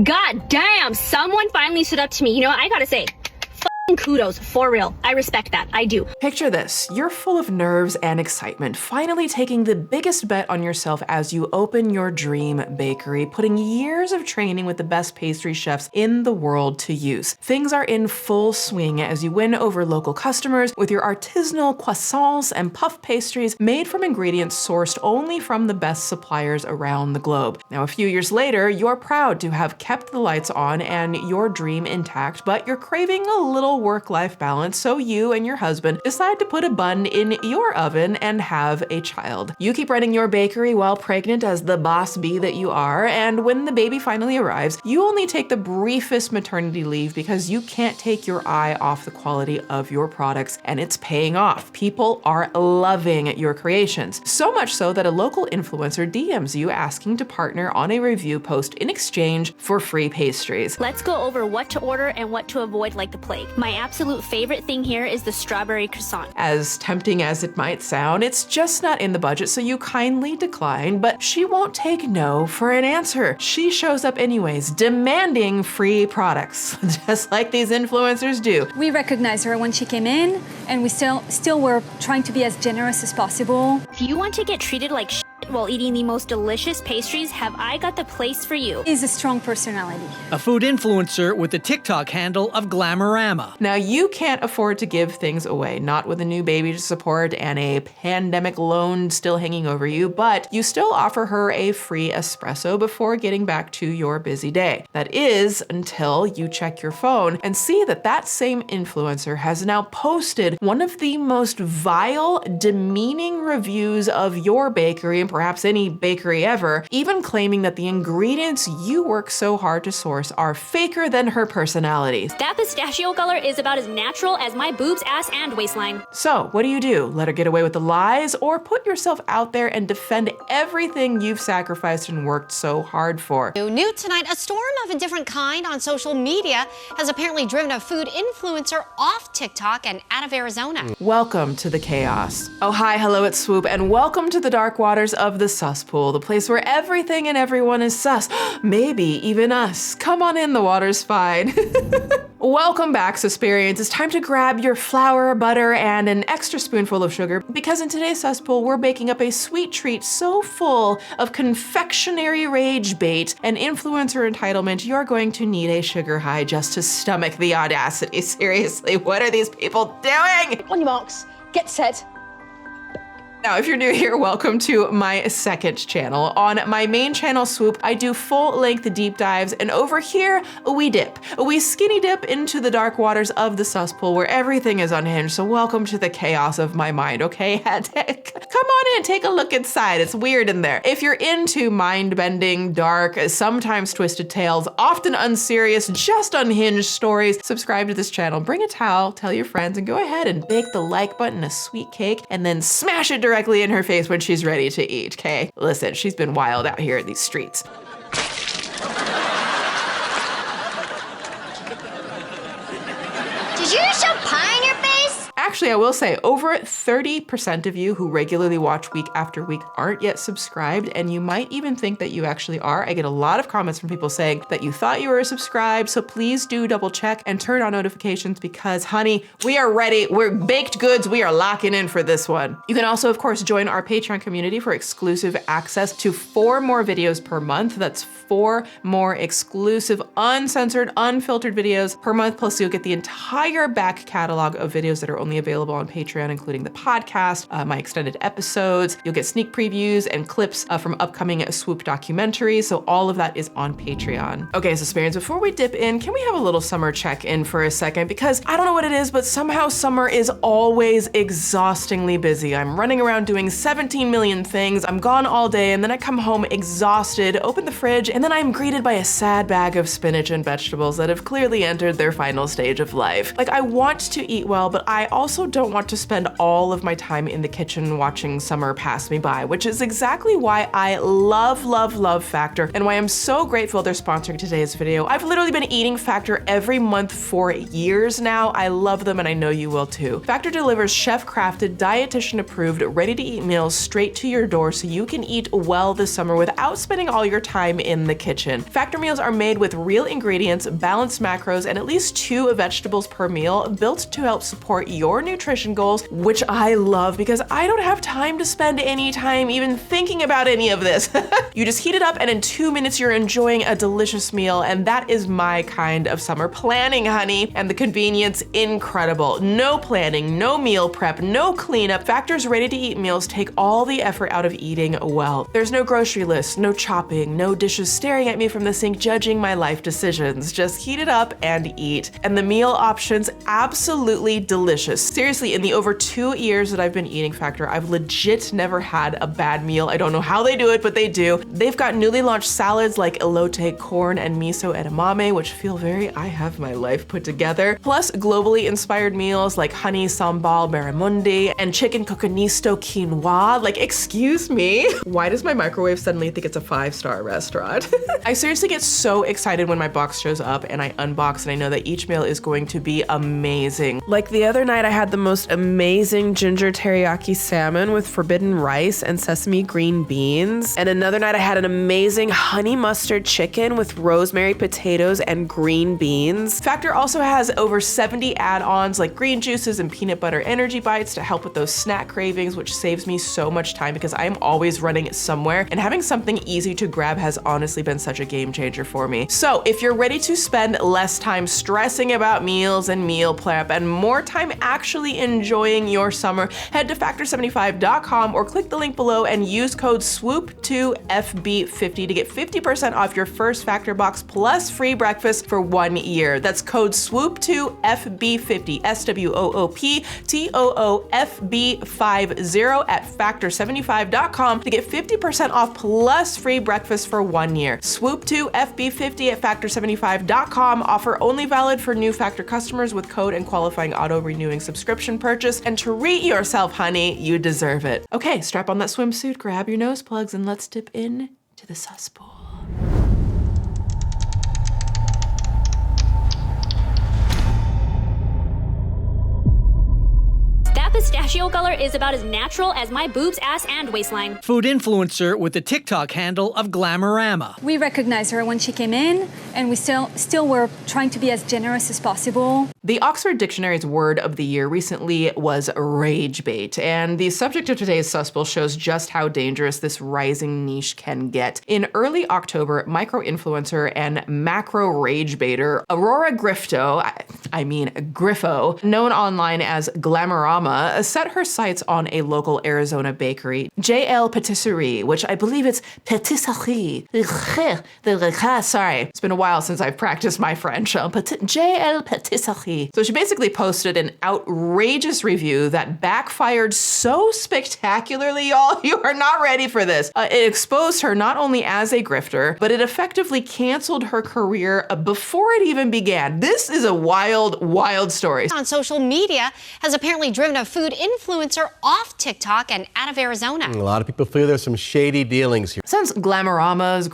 God damn, someone finally stood up to me. You know what, I gotta say, kudos, for real. I respect that, I do. Picture this, you're full of nerves and excitement, finally taking the biggest bet on yourself as you open your dream bakery, putting years of training with the best pastry chefs in the world to use. Things are in full swing as you win over local customers with your artisanal croissants and puff pastries made from ingredients sourced only from the best suppliers around the globe. Now, a few years later, you're proud to have kept the lights on and your dream intact, but you're craving a little work-life balance, so you and your husband decide to put a bun in your oven and have a child. You keep running your bakery while pregnant as the boss bee that you are, and when the baby finally arrives, you only take the briefest maternity leave because you can't take your eye off the quality of your products, and it's paying off. People are loving your creations. So much so that a local influencer DMs you asking to partner on a review post in exchange for free pastries. Let's go over what to order and what to avoid like the plague. My absolute favorite thing here is the strawberry croissant. As tempting as it might sound, it's just not in the budget, so you kindly decline, but she won't take no for an answer. She shows up anyways, demanding free products, just like these influencers do. We recognized her when she came in, and we still were trying to be as generous as possible. If you want to get treated like shit while eating the most delicious pastries, have I got the place for you. Is a strong personality. A food influencer with the TikTok handle of Glamorama. Now, you can't afford to give things away, not with a new baby to support and a pandemic loan still hanging over you, but you still offer her a free espresso before getting back to your busy day. That is until you check your phone and see that that same influencer has now posted one of the most vile, demeaning reviews of your bakery and perhaps any bakery ever, even claiming that the ingredients you work so hard to source are faker than her personality. That pistachio color is about as natural as my boobs, ass, and waistline. So what do? Let her get away with the lies, or put yourself out there and defend everything you've sacrificed and worked so hard for? New tonight, a storm of a different kind on social media has apparently driven a food influencer off TikTok and out of Arizona. Welcome to the chaos. Oh, hi, hello, it's Swoop, and welcome to the dark waters of the Suspool, the place where everything and everyone is sus. Maybe even us. Come on in, the water's fine. Welcome back, Suspirians. It's time to grab your flour, butter, and an extra spoonful of sugar, because in today's Suspool, we're baking up a sweet treat so full of confectionery rage bait and influencer entitlement, you're going to need a sugar high just to stomach the audacity. Seriously, what are these people doing? On your marks, get set. Now, if you're new here, welcome to my second channel. On my main channel, Swoop, I do full-length deep dives, and over here, we dip. We skinny dip into the dark waters of the Suspool where everything is unhinged, so welcome to the chaos of my mind, okay? Come on in, take a look inside. It's weird in there. If you're into mind-bending, dark, sometimes twisted tales, often unserious, just unhinged stories, subscribe to this channel, bring a towel, tell your friends, and go ahead and bake the like button a sweet cake, and then smash it directly in her face when she's ready to eat, okay? Listen, she's been wild out here in these streets. Did you just show pie in your face? Actually, I will say over 30% of you who regularly watch week after week aren't yet subscribed, and you might even think that you actually are. I get a lot of comments from people saying that you thought you were subscribed, so please do double check and turn on notifications because, honey, we are ready. We're baked goods. We are locking in for this one. You can also, of course, join our Patreon community for exclusive access to 4 more videos per month. That's 4 more exclusive, uncensored, unfiltered videos per month. Plus, you'll get the entire back catalog of videos that are only available on Patreon, including the podcast, my extended episodes. You'll get sneak previews and clips from upcoming Swoop documentaries. So all of that is on Patreon. Okay, so Suspirians, before we dip in, can we have a little summer check-in for a second? Because I don't know what it is, but somehow summer is always exhaustingly busy. I'm running around doing 17 million things. I'm gone all day, and then I come home exhausted, open the fridge, and then I'm greeted by a sad bag of spinach and vegetables that have clearly entered their final stage of life. Like, I want to eat well, but I also also don't want to spend all of my time in the kitchen watching summer pass me by, which is exactly why I love, love, love Factor and why I'm so grateful they're sponsoring today's video. I've literally been eating Factor every month for years now. I love them and I know you will too. Factor delivers chef-crafted, dietitian-approved, ready-to-eat meals straight to your door so you can eat well this summer without spending all your time in the kitchen. Factor meals are made with real ingredients, balanced macros, and at least 2 vegetables per meal, built to help support your nutrition goals, which I love because I don't have time to spend any time even thinking about any of this. You just heat it up and in 2 minutes you're enjoying a delicious meal, and that is my kind of summer planning, honey. And the convenience, incredible. No planning, no meal prep, no cleanup. Factor's ready-to-eat meals take all the effort out of eating well. There's no grocery list, no chopping, no dishes staring at me from the sink judging my life decisions. Just heat it up and eat. And the meal options, absolutely delicious. Seriously, in the over 2 years that I've been eating Factor, I've legit never had a bad meal. I don't know how they do it, but they do. They've got newly launched salads like elote, corn, and miso edamame, which feel very I have my life put together. Plus globally inspired meals like honey sambal barramundi and chicken cocconisto quinoa. Like, excuse me? Why does my microwave suddenly think it's a 5-star restaurant? I seriously get so excited when my box shows up and I unbox and I know that each meal is going to be amazing. Like the other night I had the most amazing ginger teriyaki salmon with forbidden rice and sesame green beans. And another night I had an amazing honey mustard chicken with rosemary potatoes and green beans. Factor also has over 70 add-ons like green juices and peanut butter energy bites to help with those snack cravings, which saves me so much time because I'm always running somewhere, and having something easy to grab has honestly been such a game changer for me. So if you're ready to spend less time stressing about meals and meal prep and more time actually enjoying your summer, head to factor75.com or click the link below and use code SWOOP2FB50 to get 50% off your first Factor box plus free breakfast for 1 year. That's code SWOOP2FB50, SWOOPTOOFB50 at factor75.com to get 50% off plus free breakfast for 1 year. SWOOP2FB50 at factor75.com. Offer only valid for new Factor customers with code and qualifying auto-renewing subscription purchase. And treat yourself, honey. You deserve it. Okay, strap on that swimsuit, grab your nose plugs, and let's dip in to the Suspool. That pistachio color is about as natural as my boobs, ass, and waistline. Food influencer with the TikTok handle of Glamorama. We recognized her when she came in, and we still were trying to be as generous as possible. The Oxford Dictionary's word of the year recently was rage bait, and the subject of today's Suspool shows just how dangerous this rising niche can get. In early October, micro-influencer and macro rage baiter Aurora Griffo, known online as Glamorama, set her sights on a local Arizona bakery, JL Patisserie, which I believe it's patisserie. Sorry, it's been a while since I've practiced my French. JL Patisserie. So she basically posted an outrageous review that backfired so spectacularly, y'all. You are not ready for this. It exposed her not only as a grifter, but it effectively canceled her career before it even began. This is a wild, wild story. On social media has apparently driven a food influencer off TikTok and out of Arizona. A lot of people feel there's some shady dealings here. Since Glamorama's,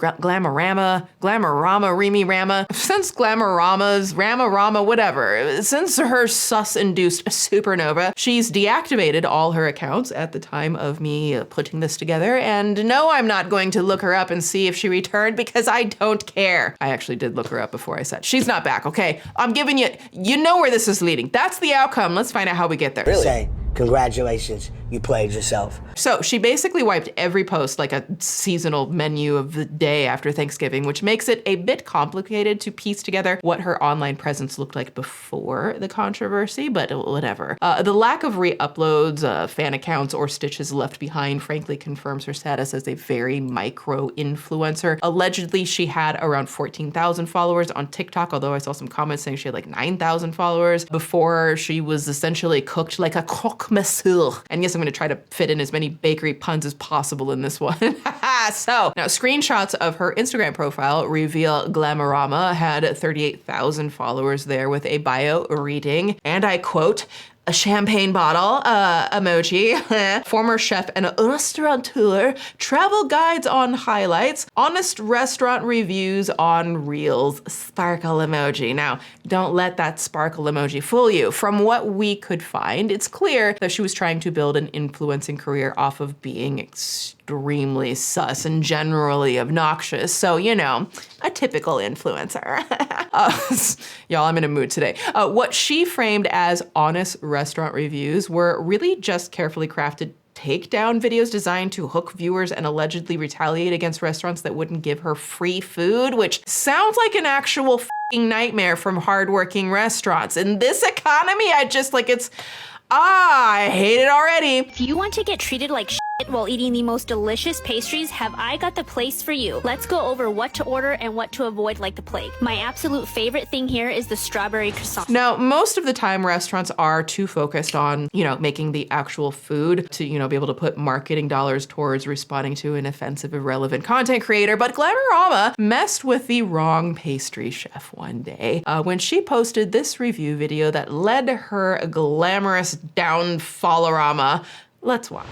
Rama, whatever. Since her sus-induced supernova, she's deactivated all her accounts at the time of me putting this together. And no, I'm not going to look her up and see if she returned because I don't care. I actually did look her up before I said, she's not back, okay? I'm giving you know where this is leading. That's the outcome. Let's find out how we get there. Really? Say, congratulations, you played yourself. So she basically wiped every post like a seasonal menu of the day after Thanksgiving, which makes it a bit complicated to piece together what her online presence looked like before the controversy, but whatever. The lack of re-uploads, fan accounts, or stitches left behind frankly confirms her status as a very micro influencer. Allegedly, she had around 14,000 followers on TikTok, although I saw some comments saying she had like 9,000 followers before she was essentially cooked like a croque monsieur. And yes, I'm going to try to fit in as many bakery puns as possible in this one. So now screenshots of her Instagram profile reveal Glamorama had 38,000 followers there with a bio reading, and I quote, a champagne bottle emoji, former chef and restaurateur, travel guides on highlights, honest restaurant reviews on reels, sparkle emoji. Now, don't let that sparkle emoji fool you. From what we could find, it's clear that she was trying to build an influencing career off of being extremely sus and generally obnoxious. So, you know, a typical influencer. Y'all, I'm in a mood today. What she framed as honest restaurant reviews were really just carefully crafted takedown videos designed to hook viewers and allegedly retaliate against restaurants that wouldn't give her free food, which sounds like an actual f***ing nightmare from hardworking restaurants. In this economy, I hate it already. If you want to get treated like shit while eating the most delicious pastries, have I got the place for you. Let's go over what to order and what to avoid like the plague. My absolute favorite thing here is the strawberry croissant. Now, most of the time restaurants are too focused on, you know, making the actual food to, you know, be able to put marketing dollars towards responding to an offensive, irrelevant content creator. But Glamorama messed with the wrong pastry chef one day when she posted this review video that led to her glamorous downfallorama. Let's watch.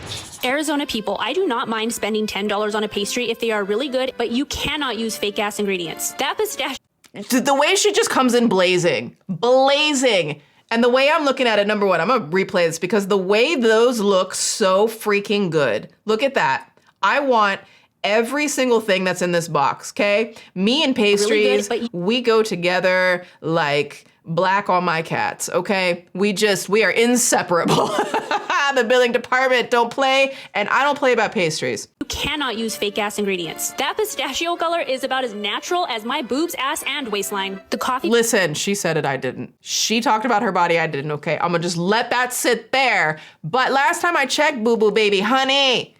Arizona people, I do not mind spending $10 on a pastry if they are really good, but you cannot use fake ass ingredients. That pistachio. The way she just comes in blazing. And the way I'm looking at it, number one, I'm gonna replay this because the way those look so freaking good. Look at that. I want every single thing that's in this box, okay? Me and pastries, really good, we go together like black on my cats, okay? We are inseparable. The billing department don't play, and I don't play about pastries. You cannot use fake ass ingredients. That pistachio color is about as natural as my boobs, ass, and waistline. The coffee. Listen, she said it, I didn't. She talked about her body, I didn't, okay? I'm gonna just let that sit there. But last time I checked, boo-boo baby, honey,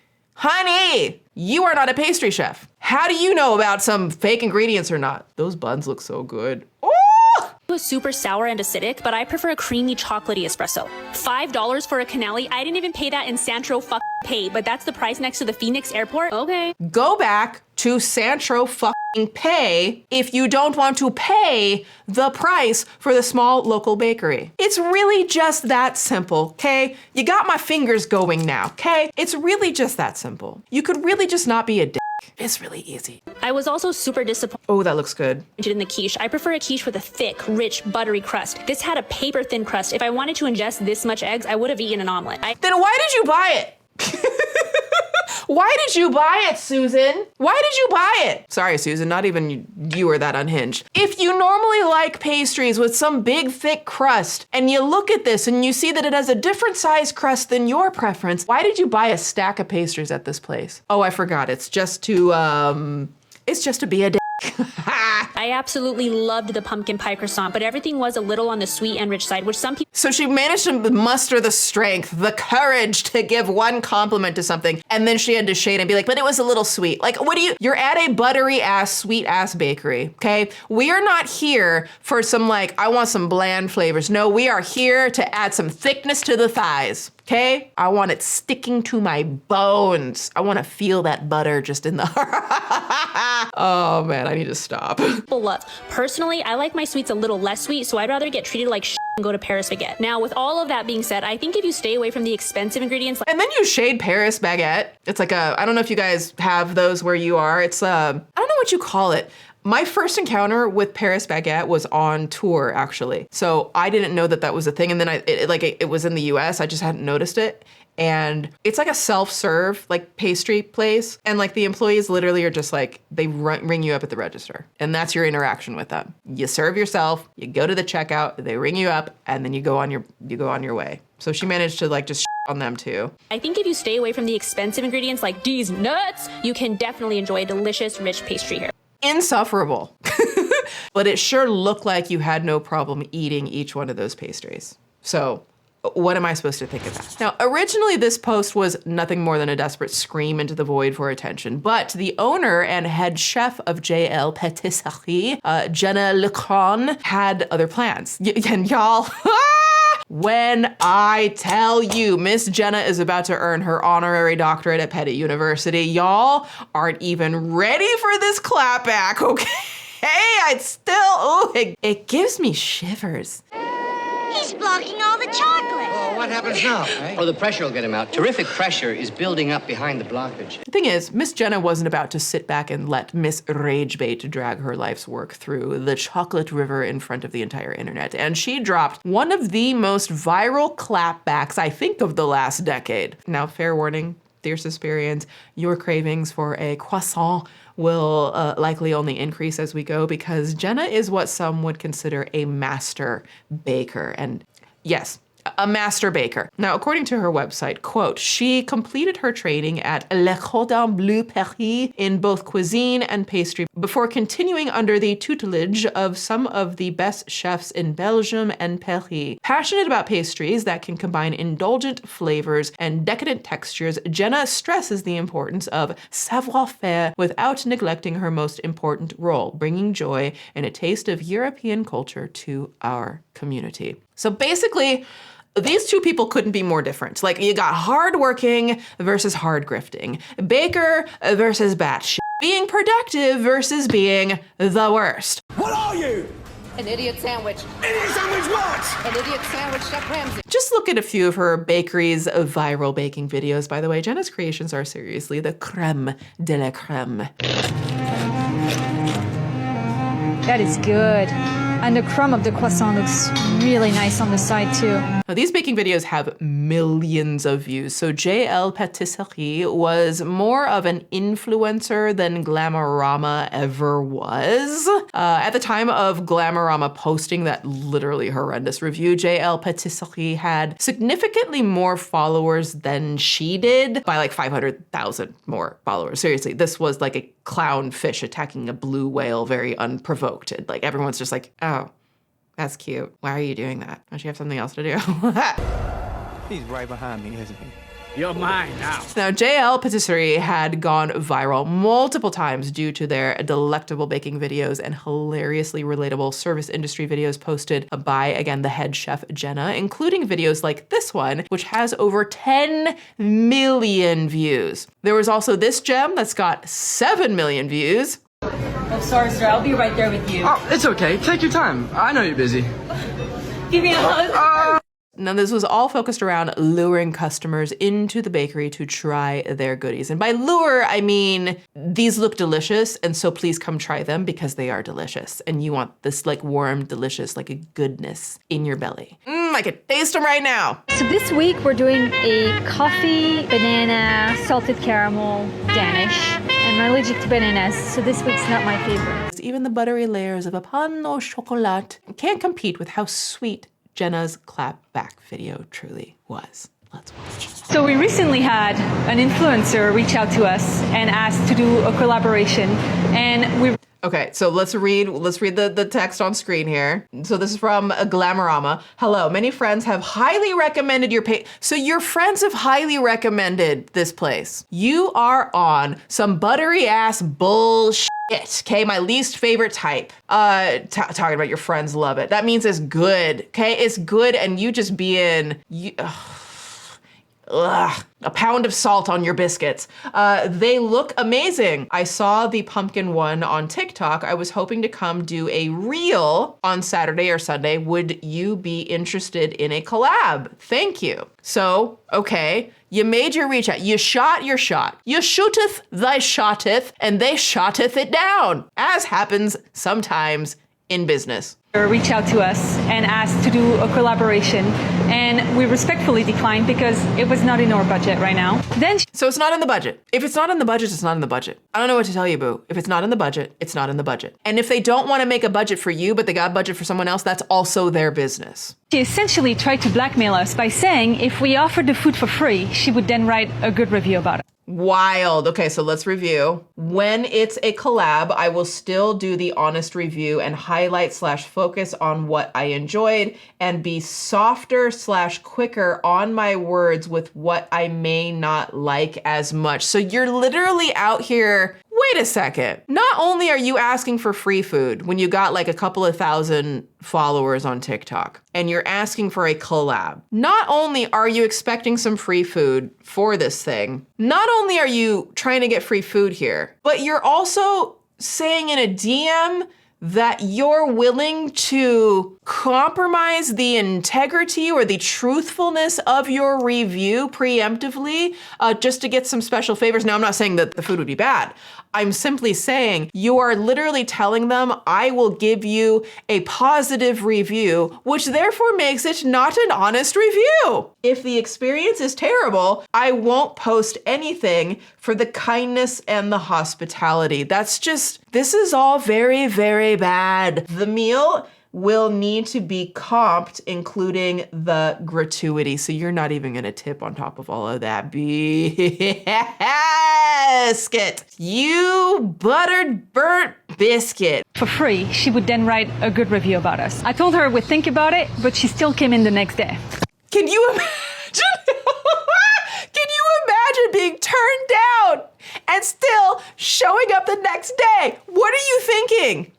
you are not a pastry chef. How do you know about some fake ingredients or not? Those buns look so good. Was super sour and acidic, but I prefer a creamy chocolatey espresso. $5 for a canali. I didn't even pay that in Santro pay, but that's the price next to the Phoenix airport. Okay. Go back to Santro pay if you don't want to pay the price for the small local bakery. It's really just that simple, okay? You got my fingers going now, okay? It's really just that simple. You could really just not be a dick. It's really easy. I was also super disappointed. Oh, that looks good. In the quiche. I prefer a quiche with a thick, rich, buttery crust. This had a paper thin crust. If I wanted to ingest this much eggs, I would have eaten an omelet. Then why did you buy it? Why did you buy it, Susan? Why did you buy it? Sorry, Susan, not even you are that unhinged. If you normally like pastries with some big, thick crust, and you look at this and you see that it has a different size crust than your preference, why did you buy a stack of pastries at this place? Oh, I forgot. It's just to be a dick. I absolutely loved the pumpkin pie croissant, but everything was a little on the sweet and rich side, which some people... So she managed to muster the strength, the courage to give one compliment to something, and then she had to shade and be like, but it was a little sweet. Like, you're at a buttery ass, sweet ass bakery, okay? We are not here for some like, I want some bland flavors. No, we are here to add some thickness to the thighs. Okay? I want it sticking to my bones. I want to feel that butter just in the... Oh man, I need to stop. Love. Personally, I like my sweets a little less sweet, so I'd rather get treated like shit and go to Paris baguette. Now, with all of that being said, I think if you stay away from the expensive ingredients... And then you shade Paris baguette. It's like I don't know if you guys have those where you are. It's I don't know what you call it. My first encounter with Paris baguette was on tour, actually. So I didn't know that was a thing. And then it was in the US. I just hadn't noticed it. And it's like a self-serve, like pastry place. And like the employees literally are just like, they ring you up at the register. And that's your interaction with them. You serve yourself, you go to the checkout, they ring you up, and then you go on your way. So she managed to like just on them too. I think if you stay away from the expensive ingredients like these nuts, you can definitely enjoy a delicious, rich pastry here. Insufferable. But it sure looked like you had no problem eating each one of those pastries. So what am I supposed to think of that? Now, originally this post was nothing more than a desperate scream into the void for attention, but the owner and head chef of JL Patisserie, Jenna Lecron, had other plans. And y'all, when I tell you Miss Jenna is about to earn her honorary doctorate at Petty University, y'all aren't even ready for this clapback, okay? It gives me shivers. He's blocking all the chocolate. Oh, what happens now, eh? Oh, the pressure will get him out. Terrific pressure is building up behind the blockage. The thing is, Miss Jenna wasn't about to sit back and let Miss Ragebait drag her life's work through the chocolate river in front of the entire internet. And she dropped one of the most viral clapbacks, I think, of the last decade. Now, fair warning, dear Suspirians, your cravings for a croissant will likely only increase as we go, because Jenna is what some would consider a master baker. And yes, a master baker. Now, according to her website, quote, she completed her training at Le Cordon Bleu Paris in both cuisine and pastry before continuing under the tutelage of some of the best chefs in Belgium and Paris. Passionate about pastries that can combine indulgent flavors and decadent textures, Jenna stresses the importance of savoir-faire without neglecting her most important role, bringing joy and a taste of European culture to our community. So basically, these two people couldn't be more different. Like, you got hardworking versus hard grifting, baker versus batshit, being productive versus being the worst. What are you? An idiot sandwich. Idiot sandwich what? An idiot sandwich, Chef Ramsay. Just look at a few of her bakery's viral baking videos. By the way, Jenna's creations are seriously the creme de la creme. That is good. And the crumb of the croissant looks really nice on the side too. Now, these baking videos have millions of views. So JL Patisserie was more of an influencer than Glamorama ever was. At the time of Glamorama posting that literally horrendous review, JL Patisserie had significantly more followers than she did, by like 500,000 more followers. Seriously, this was like a clownfish attacking a blue whale very unprovoked. And like everyone's just like, oh, that's cute. Why are you doing that? Don't you have something else to do? He's right behind me, isn't he? You're mine now. Now, JL Patisserie had gone viral multiple times due to their delectable baking videos and hilariously relatable service industry videos posted by, again, the head chef Jenna, including videos like this one, which has over 10 million views. There was also this gem that's got 7 million views. Oh, sorry, sir. I'll be right there with you. Oh, it's okay. Take your time. I know you're busy. Give me a hug. Now, this was all focused around luring customers into the bakery to try their goodies. And by lure, I mean, these look delicious, and so please come try them because they are delicious. And you want this like warm, delicious, like a goodness in your belly. I can taste them right now. So this week we're doing a coffee, banana, salted caramel, Danish. I'm allergic to bananas, so this week's not my favorite. Even the buttery layers of a pain au chocolat can't compete with how sweet Jenna's clapback video truly was. Let's watch. So we recently had an influencer reach out to us and asked to do a collaboration, and we... Okay, so let's read the text on screen here. So this is from Glamorama. Hello, many friends have highly recommended your page. So your friends have highly recommended this place. You are on some buttery ass bullshit. Okay, my least favorite type. Talking about your friends love it. That means it's good, okay? It's good, and you just being, a pound of salt on your biscuits. They look amazing. I saw the pumpkin one on TikTok. I was hoping to come do a reel on Saturday or Sunday. Would you be interested in a collab? Thank you. So, okay, you made your reach out. You shot your shot. You shooteth thy shotteth, and they shotteth it down, as happens sometimes in business. Reach out to us and asked to do a collaboration, and we respectfully declined because it was not in our budget right now. So it's not in the budget. If it's not in the budget, it's not in the budget. I don't know what to tell you, boo. If it's not in the budget, it's not in the budget. And if they don't want to make a budget for you, but they got a budget for someone else, that's also their business. She essentially tried to blackmail us by saying if we offered the food for free, she would then write a good review about it. Wild. Okay, so let's review. When it's a collab, I will still do the honest review and highlight/focus on what I enjoyed and be softer/quicker on my words with what I may not like as much. So you're literally out here. Wait a second. Not only are you asking for free food when you got like a couple of thousand followers on TikTok and you're asking for a collab, not only are you expecting some free food for this thing, not only are you trying to get free food here, but you're also saying in a DM that you're willing to compromise the integrity or the truthfulness of your review preemptively just to get some special favors. Now, I'm not saying that the food would be bad. I'm simply saying you are literally telling them, I will give you a positive review, which therefore makes it not an honest review. If the experience is terrible, I won't post anything for the kindness and the hospitality. This is all very, very bad. The meal will need to be comped, including the gratuity. So you're not even gonna tip on top of all of that biscuit. You buttered burnt biscuit. For free, she would then write a good review about us. I told her we'd think about it, but she still came in the next day. Can you imagine? Can you imagine being turned down and still showing up the next day? What are you thinking?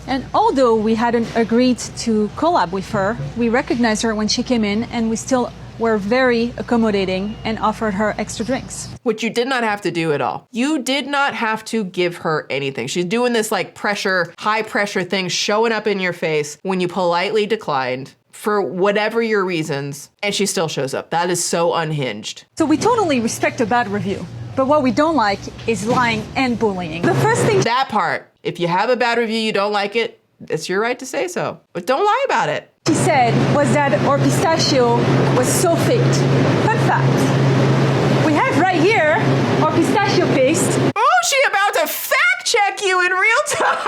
And although we hadn't agreed to collab with her, we recognized her when she came in, and we still were very accommodating and offered her extra drinks. Which you did not have to do at all. You did not have to give her anything. She's doing this like high pressure thing showing up in your face when you politely declined for whatever your reasons, and she still shows up. That is so unhinged. So we totally respect a bad review, but what we don't like is lying and bullying. The first thing— That part. If you have a bad review, you don't like it, it's your right to say so, but don't lie about it. She said was that our pistachio was so faked. Fun fact, we have right here our pistachio paste. Oh, she about to fact check you in real time.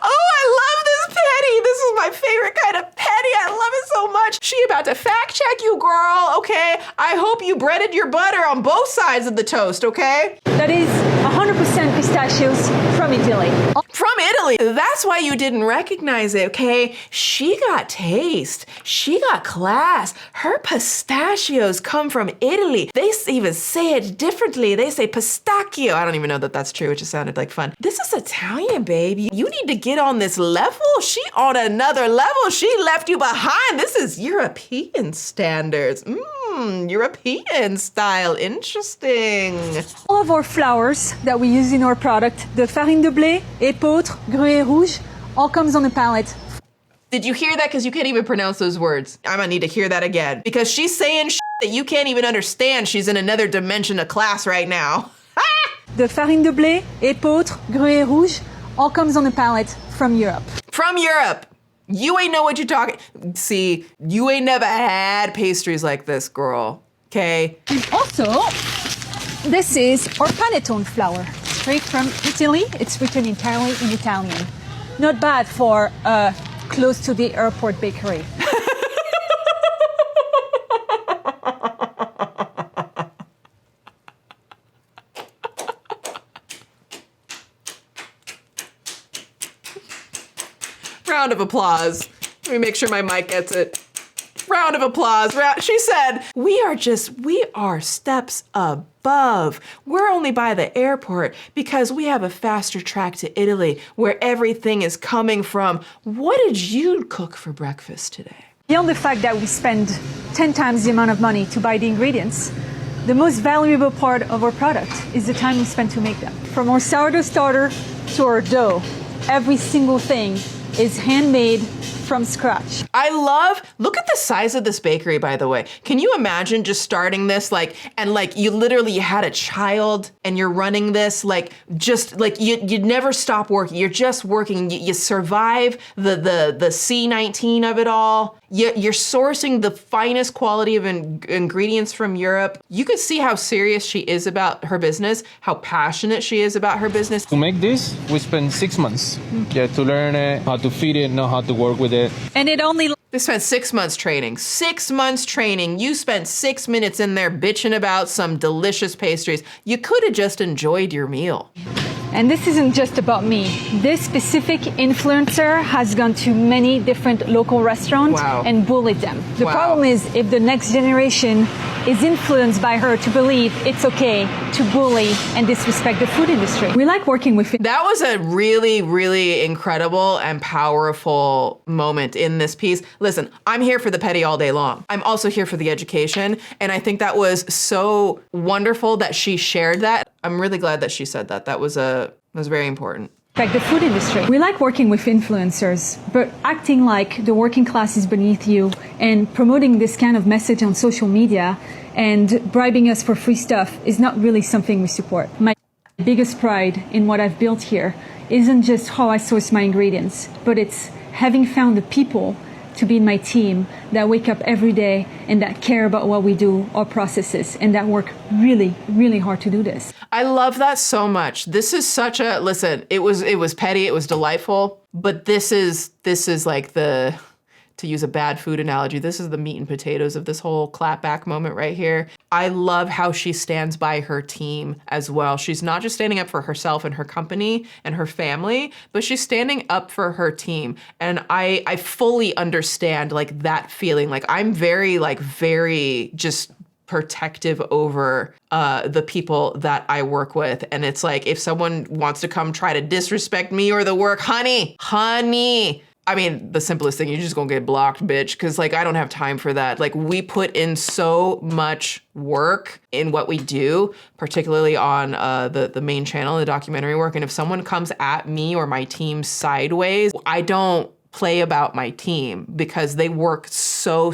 Oh, I love this petty. This is my favorite kind of petty. I love it so much. She about to fact check you, girl, okay? I hope you breaded your butter on both sides of the toast, okay? That is 100% pistachios from Italy. From Italy. That's why you didn't recognize it, okay? She got taste. She got class. Her pistachios come from Italy. They even say it differently. They say pistachio. I don't even know that that's true. It just sounded like fun. This is Italian, baby. You need to get on this level. She on another level. She left you behind. This is European standards. European style. Interesting. All of our flours that we use in our product, the farine de blé, épeautre, gruyère rouge, all comes on a pallet. Did you hear that? Because you can't even pronounce those words. I might need to hear that again. Because she's saying that you can't even understand. She's in another dimension of class right now. The farine de blé, épeautre, gruyère rouge, all comes on a pallet from Europe. From Europe. You ain't know what you're talking. See, you ain't never had pastries like this, girl. Okay? And also, this is our panettone flour, straight from Italy. It's written entirely in Italian. Not bad for close to the airport bakery. Round of applause. Let me make sure my mic gets it. Round of applause. She said, we are steps above. We're only by the airport because we have a faster track to Italy where everything is coming from. What did you cook for breakfast today? Beyond the fact that we spend 10 times the amount of money to buy the ingredients, the most valuable part of our product is the time we spend to make them. From our sourdough starter to our dough, every single thing is handmade from scratch. Look at the size of this bakery, by the way. Can you imagine just starting this you had a child and you're running this, you'd never stop working. You're just working. You survive the C19 of it all. You're sourcing the finest quality of ingredients from Europe. You could see how serious she is about her business, how passionate she is about her business. To make this, we spent 6 months. To learn how to feed it, know how to work with it. And it only... They spent 6 months training. 6 months training. You spent 6 minutes in there bitching about some delicious pastries. You could have just enjoyed your meal. And this isn't just about me. This specific influencer has gone to many different local restaurants and bullied them. The problem is if the next generation is influenced by her to believe it's okay to bully and disrespect the food industry. We like working with it. That was a really, really incredible and powerful moment in this piece. Listen, I'm here for the petty all day long. I'm also here for the education. And I think that was so wonderful that she shared that. I'm really glad that she said that. That was a That's very important. Like the food industry. We like working with influencers, but acting like the working class is beneath you and promoting this kind of message on social media and bribing us for free stuff is not really something we support. My biggest pride in what I've built here isn't just how I source my ingredients, but it's having found the people to be in my team that wake up every day and that care about what we do, our processes, and that work really, really hard to do this. I love that so much. This is such a, listen, it was petty, it was delightful, but this is like the, to use a bad food analogy, this is the meat and potatoes of this whole clapback moment right here. I love how she stands by her team as well. She's not just standing up for herself and her company and her family, but she's standing up for her team. And I fully understand like that feeling. Like I'm very just protective over the people that I work with. And it's like, if someone wants to come try to disrespect me or the work, honey, I mean, the simplest thing, you're just gonna get blocked, bitch, because like I don't have time for that. Like we put in so much work in what we do, particularly on the main channel, the documentary work. And if someone comes at me or my team sideways, I don't play about my team because they work so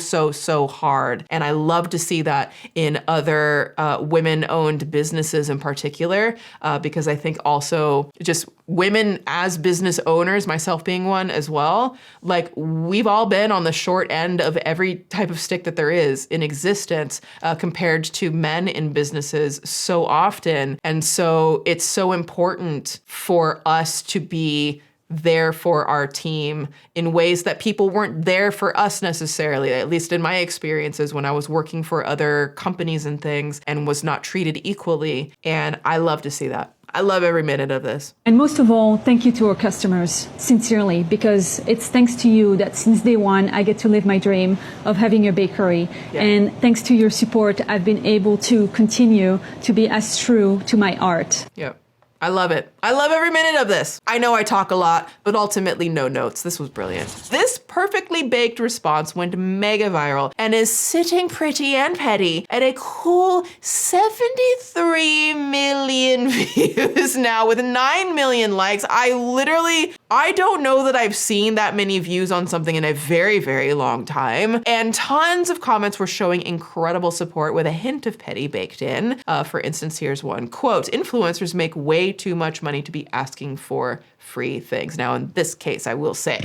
hard. And I love to see that in other women-owned businesses in particular, because I think also just women as business owners, myself being one as well, like we've all been on the short end of every type of stick that there is in existence compared to men in businesses so often. And so it's so important for us to be there for our team in ways that people weren't there for us necessarily, at least in my experiences when I was working for other companies and things and was not treated equally. And I love to see that. I love every minute of this. And most of all, thank you to our customers, sincerely, because it's thanks to you that since day one, I get to live my dream of having a bakery. Yeah. And thanks to your support, I've been able to continue to be as true to my art. Yep. I love it. I love every minute of this. I know I talk a lot, but ultimately no notes. This was brilliant. This perfectly baked response went mega viral and is sitting pretty and petty at a cool 73 million views now with 9 million likes. I don't know that I've seen that many views on something in a very, very long time. And tons of comments were showing incredible support with a hint of petty baked in. For instance, here's one quote, "Influencers make way too much money to be asking for free things." Now, in this case, I will say,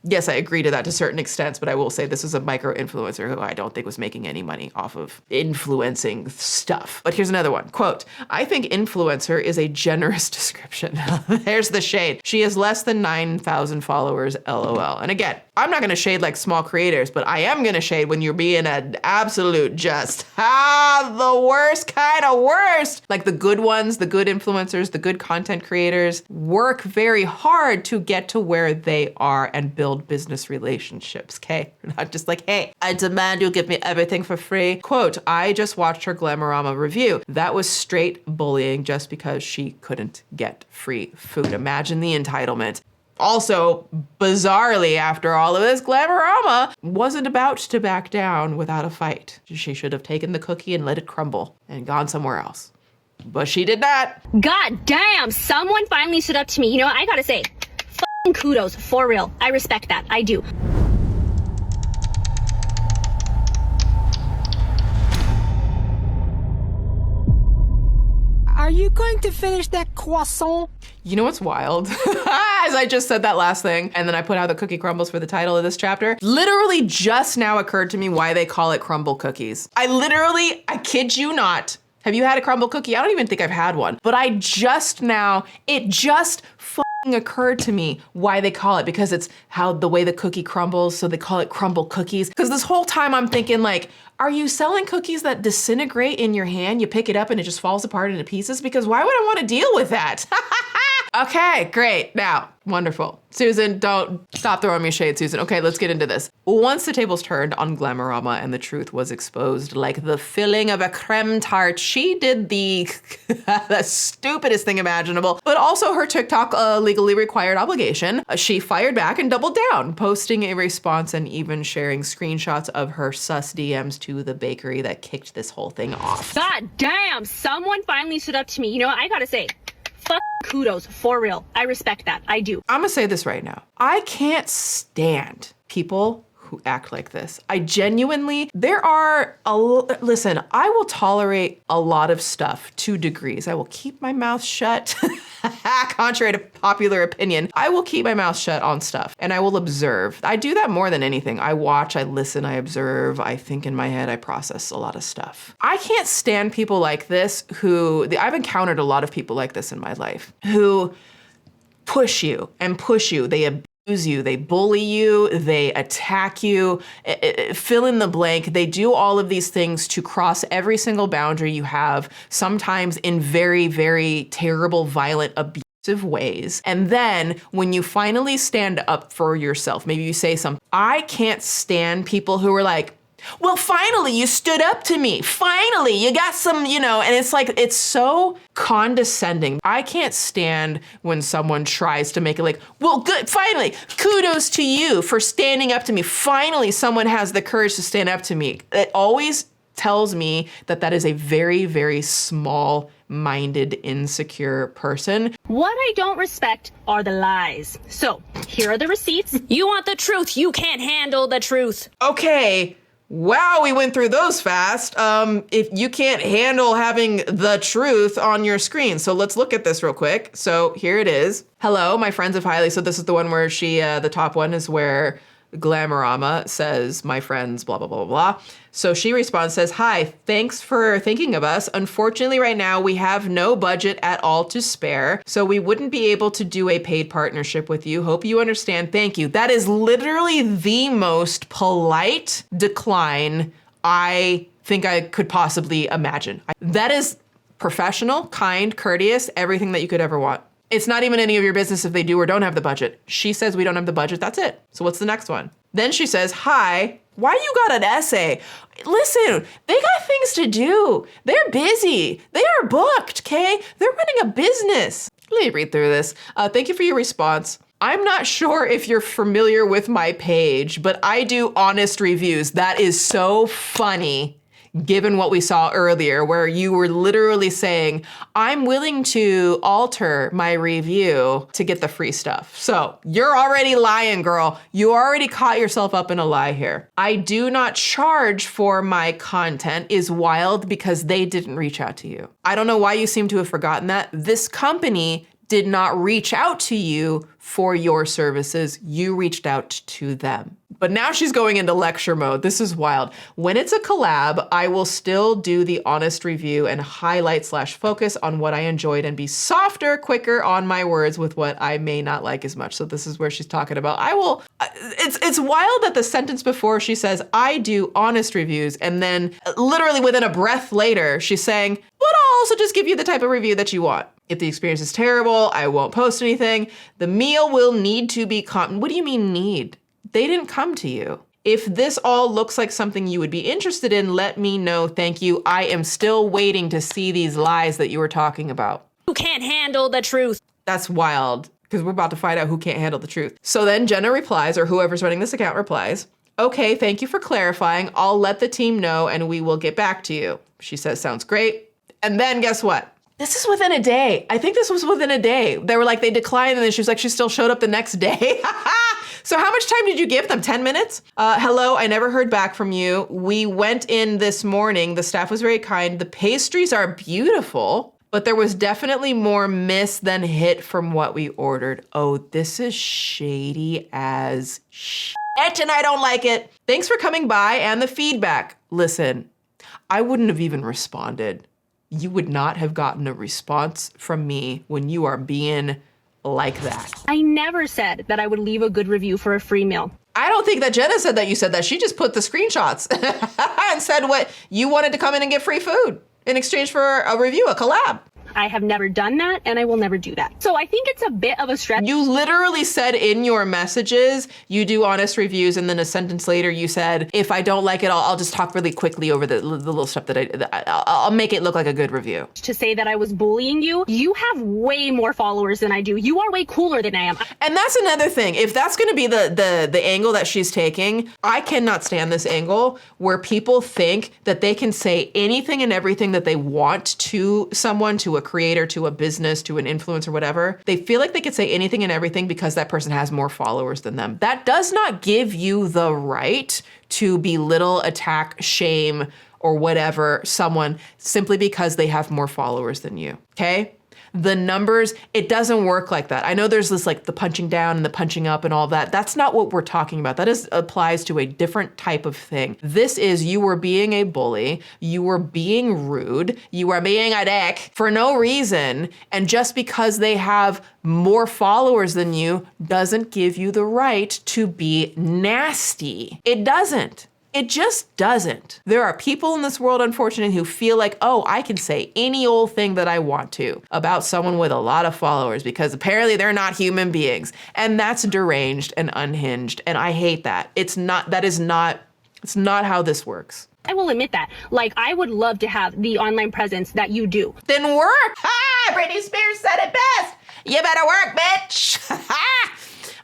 yes, I agree to that to certain extents, but I will say this is a micro-influencer who I don't think was making any money off of influencing stuff. But here's another one. Quote, "I think influencer is a generous description." There's the shade. "She has less than 9,000 followers, LOL. And again, I'm not gonna shade like small creators, but I am gonna shade when you're being an absolute just, the worst kind of worst. Like the good ones, the good influencers, the good content creators work very hard to get to where they are and build business relationships, okay? Not just like, hey, I demand you give me everything for free. Quote, "I just watched her Glamorama review. That was straight bullying just because she couldn't get free food." Imagine the entitlement. Also, bizarrely, after all of this, Glamorama wasn't about to back down without a fight. She should have taken the cookie and let it crumble and gone somewhere else. But she did not. God damn, someone finally stood up to me. You know, I gotta say, f***ing kudos, for real. I respect that, I do. Are you going to finish that croissant? You know what's wild? As I just said that last thing, and then I put out the Cookie Crumbles for the title of this chapter, literally just now occurred to me why they call it crumble cookies. I kid you not. Have you had a crumble cookie? I don't even think I've had one. But it just occurred to me why they call it, because it's how the way the cookie crumbles, so they call it crumble cookies. Because this whole time I'm thinking like, are you selling cookies that disintegrate in your hand? You pick it up and it just falls apart into pieces? Because why would I want to deal with that? Okay, great. Now, wonderful. Susan, don't stop throwing me shade, Susan. Okay, let's get into this. Once the tables turned on Glamorama and the truth was exposed, like the filling of a creme tart, she did the stupidest thing imaginable, but also her TikTok legally required obligation. She fired back and doubled down, posting a response and even sharing screenshots of her sus DMs to the bakery that kicked this whole thing off. God damn, someone finally stood up to me. You know, I gotta say, kudos, for real. I respect that. I do. I'm gonna say this right now. I can't stand people who act like this. I genuinely, listen, I will tolerate a lot of stuff to degrees. I will keep my mouth shut. Contrary to popular opinion, I will keep my mouth shut on stuff and I will observe. I do that more than anything. I watch, I listen, I observe, I think in my head, I process a lot of stuff. I can't stand people like this I've encountered a lot of people like this in my life who push you and push you. They abuse you, they bully you, they attack you, fill in the blank. They do all of these things to cross every single boundary you have, sometimes in very, very terrible, violent, abusive ways. And then when you finally stand up for yourself, maybe you say something. I can't stand people who are like, well, finally you stood up to me. Finally, you got some, and it's like, it's so condescending. I can't stand when someone tries to make it like, well, good, finally, kudos to you for standing up to me. Finally, someone has the courage to stand up to me. It always tells me that that is a very, very small-minded, insecure person. What I don't respect are the lies. So, here are the receipts. You want the truth. You can't handle the truth. Okay. Wow, we went through those fast. If you can't handle having the truth on your screen. So let's look at this real quick. So here it is. Hello, my friends of highly. So this is the one where the top one is where Glamorama says, my friends, blah, blah, blah, blah, blah. So she responds, says, hi, thanks for thinking of us. Unfortunately, right now, we have no budget at all to spare, so we wouldn't be able to do a paid partnership with you. Hope you understand. Thank you. That is literally the most polite decline I think I could possibly imagine. That is professional, kind, courteous, everything that you could ever want. It's not even any of your business if they do or don't have the budget. She says we don't have the budget, that's it. So what's the next one? Then she says, hi, why you got an essay? Listen, they got things to do. They're busy. They are booked, okay? They're running a business. Let me read through this. Thank you for your response. I'm not sure if you're familiar with my page, but I do honest reviews. That is so funny. Given what we saw earlier, where you were literally saying, I'm willing to alter my review to get the free stuff. So you're already lying, girl. You already caught yourself up in a lie here. I do not charge for my content is wild because they didn't reach out to you. I don't know why you seem to have forgotten that. This company did not reach out to you for your services. You reached out to them. But now she's going into lecture mode. This is wild. When it's a collab, I will still do the honest review and highlight/focus on what I enjoyed and be softer, quicker on my words with what I may not like as much. So this is where she's talking about, it's wild that the sentence before she says, I do honest reviews, and then literally within a breath later, she's saying, but I'll also just give you the type of review that you want. If the experience is terrible, I won't post anything. The meal will need to be what do you mean need? They didn't come to you. If this all looks like something you would be interested in, let me know. Thank you. I am still waiting to see these lies that you were talking about. Who can't handle the truth? That's wild, because we're about to find out who can't handle the truth. So then Jenna replies, or whoever's running this account replies, okay, thank you for clarifying. I'll let the team know and we will get back to you. She says, sounds great. And then guess what? This is within a day. I think this was within a day. They were like, they declined, and then she was like, she still showed up the next day. So how much time did you give them? 10 minutes? Hello, I never heard back from you. We went in this morning. The staff was very kind. The pastries are beautiful, but there was definitely more miss than hit from what we ordered. Oh, this is shady as shit, and I don't like it. Thanks for coming by and the feedback. Listen, I wouldn't have even responded. You would not have gotten a response from me when you are being like that. I never said that I would leave a good review for a free meal. I don't think that Jenna said that you said that. She just put the screenshots and said what you wanted to come in and get free food in exchange for a review, a collab. I have never done that, and I will never do that. So I think it's a bit of a stretch. You literally said in your messages, you do honest reviews, and then a sentence later you said, if I don't like it, I'll just talk really quickly over the little stuff that I'll make it look like a good review. To say that I was bullying you, you have way more followers than I do. You are way cooler than I am. And that's another thing. If that's gonna be the angle that she's taking, I cannot stand this angle where people think that they can say anything and everything that they want to someone, to a creator, to a business, to an influencer, whatever, they feel like they could say anything and everything because that person has more followers than them. That does not give you the right to belittle, attack, shame, or whatever someone simply because they have more followers than you, okay? The numbers, it doesn't work like that. I know there's this like the punching down and the punching up and all that. That's not what we're talking about. That applies to a different type of thing. This is you were being a bully, you were being rude, you were being a dick for no reason. And just because they have more followers than you doesn't give you the right to be nasty. It doesn't. It just doesn't. There are people in this world, unfortunately, who feel like, oh, I can say any old thing that I want to about someone with a lot of followers because apparently they're not human beings. And that's deranged and unhinged. And I hate that. It's not how this works. I will admit that. Like, I would love to have the online presence that you do. Then work. Ha! Britney Spears said it best. You better work, bitch.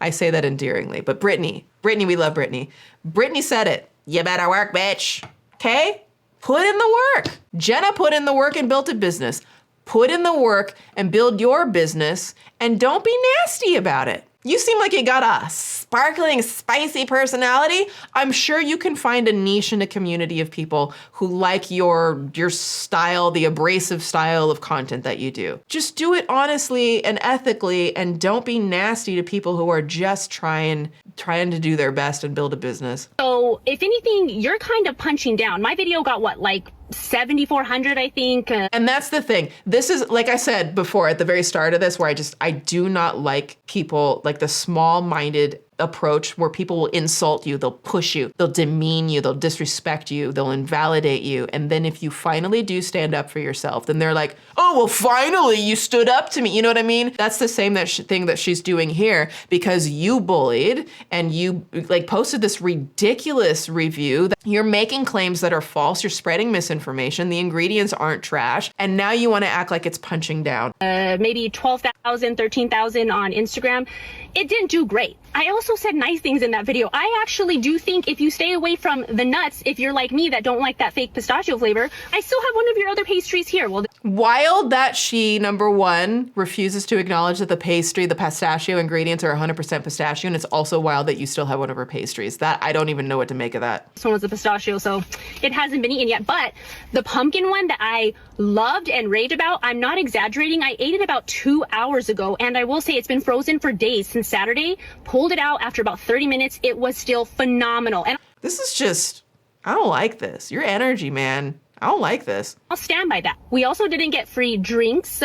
I say that endearingly, but Britney, we love Britney. Britney said it. You better work, bitch. Okay? Put in the work. Jenna put in the work and built a business. Put in the work and build your business and don't be nasty about it. You seem like you got a sparkling, spicy personality. I'm sure you can find a niche in a community of people who like your style, the abrasive style of content that you do. Just do it honestly and ethically and don't be nasty to people who are just trying to do their best and build a business. So if anything, you're kind of punching down. My video got what, like 7,400, I think. And that's the thing. This is, like I said before at the very start of this, where I do not like people, like the small-minded approach where people will insult you, they'll push you, they'll demean you, they'll disrespect you, they'll invalidate you. And then if you finally do stand up for yourself, then they're like, oh, well, finally you stood up to me. You know what I mean? That's the same thing that she's doing here because you bullied and you like posted this ridiculous review that you're making claims that are false. You're spreading misinformation. The ingredients aren't trash. And now you want to act like it's punching down. Maybe 12,000, 13,000 on Instagram. It didn't do great. I also said nice things in that video. I actually do think if you stay away from the nuts, if you're like me that don't like that fake pistachio flavor, I still have one of your other pastries here. Well, wild that she, number one, refuses to acknowledge that the pistachio ingredients are 100% pistachio, and it's also wild that you still have one of her pastries. That, I don't even know what to make of that. This one was a pistachio, so it hasn't been eaten yet. But the pumpkin one that I loved and raved about, I'm not exaggerating. I ate it about 2 hours ago, and I will say it's been frozen for days since Saturday. Pulled it out after about 30 minutes. It was still phenomenal. And this is just, I don't like this. Your energy, man. I don't like this. I'll stand by that. We also didn't get free drinks.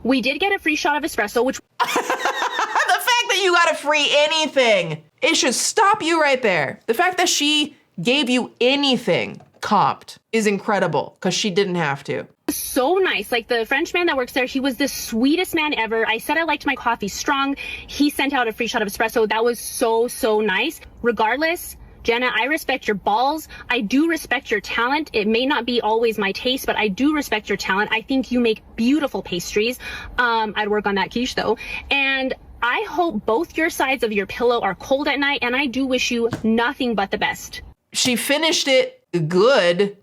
We did get a free shot of espresso, which... The fact that you got a free anything, it should stop you right there. The fact that she gave you anything comped is incredible because she didn't have to. So nice. Like the French man that works there, he was the sweetest man ever. I said I liked my coffee strong. He sent out a free shot of espresso. That was so nice. Regardless, Jenna, I respect your balls. I do respect your talent. It may not be always my taste, but I do respect your talent. I think you make beautiful pastries. I'd work on that quiche though. And I hope both your sides of your pillow are cold at night, and I do wish you nothing but the best. She finished it good,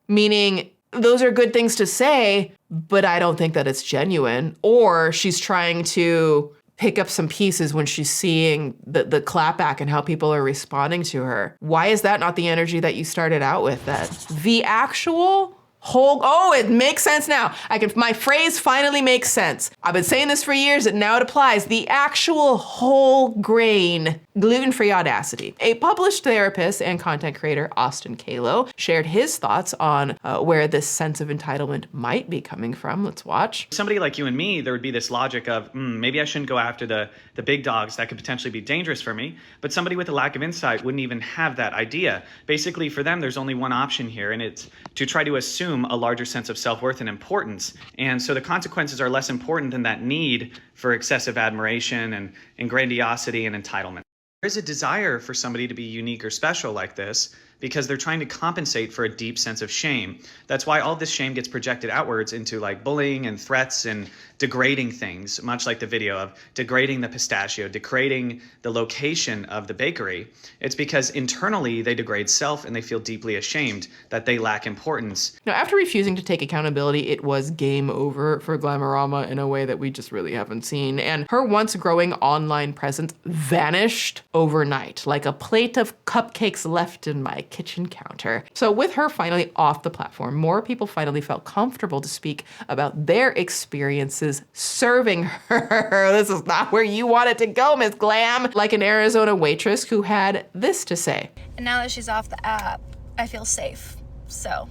meaning those are good things to say, but I don't think that it's genuine. Or she's trying to pick up some pieces when she's seeing the clapback and how people are responding to her. Why is that not the energy that you started out with then? The actual whole, oh, it makes sense now. My phrase finally makes sense. I've been saying this for years and now it applies. The actual whole grain gluten-free audacity. A published therapist and content creator, Austin Kalo, shared his thoughts on where this sense of entitlement might be coming from. Let's watch. Somebody like you and me, there would be this logic of, maybe I shouldn't go after the big dogs that could potentially be dangerous for me. But somebody with a lack of insight wouldn't even have that idea. Basically, for them, there's only one option here, and it's to try to assume a larger sense of self-worth and importance. And so the consequences are less important than that need for excessive admiration and grandiosity and entitlement. There is a desire for somebody to be unique or special like this, because they're trying to compensate for a deep sense of shame. That's why all this shame gets projected outwards into like bullying and threats and degrading things, much like the video of degrading the pistachio, degrading the location of the bakery. It's because internally they degrade self and they feel deeply ashamed that they lack importance. Now, after refusing to take accountability, it was game over for Glamorama in a way that we just really haven't seen. And her once growing online presence vanished overnight, like a plate of cupcakes left in my kitchen counter. So with her finally off the platform, more people finally felt comfortable to speak about their experiences serving her. This is not where you want it to go, Miss Glam. Like an Arizona waitress who had this to say. And now that she's off the app, I feel safe. So,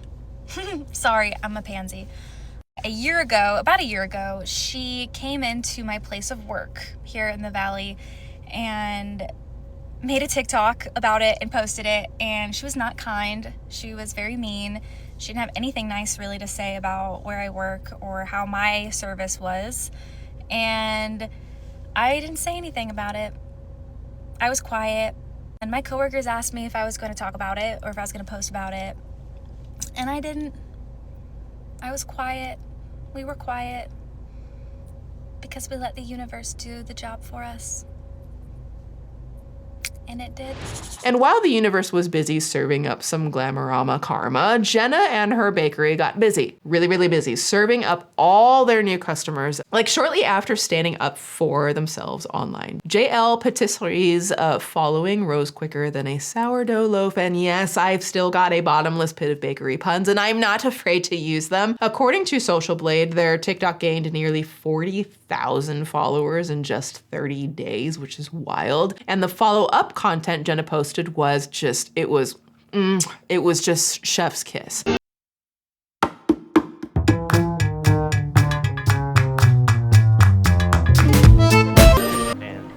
sorry, I'm a pansy. About a year ago, she came into my place of work here in the Valley and made a TikTok about it and posted it, and she was not kind. She was very mean. She didn't have anything nice really to say about where I work or how my service was, and I didn't say anything about it. I was quiet, and my coworkers asked me if I was going to talk about it or if I was going to post about it, and I didn't. I was quiet. We were quiet because we let the universe do the job for us. And it did. And while the universe was busy serving up some Glamorama karma, Jenna and her bakery got busy, really busy, serving up all their new customers, like shortly after standing up for themselves online. JL Patisserie's following rose quicker than a sourdough loaf, and yes, I've still got a bottomless pit of bakery puns, and I'm not afraid to use them. According to Social Blade, their TikTok gained nearly 40,000 followers in just 30 days, which is wild. And the follow-up content Jenna posted was just, it was just chef's kiss.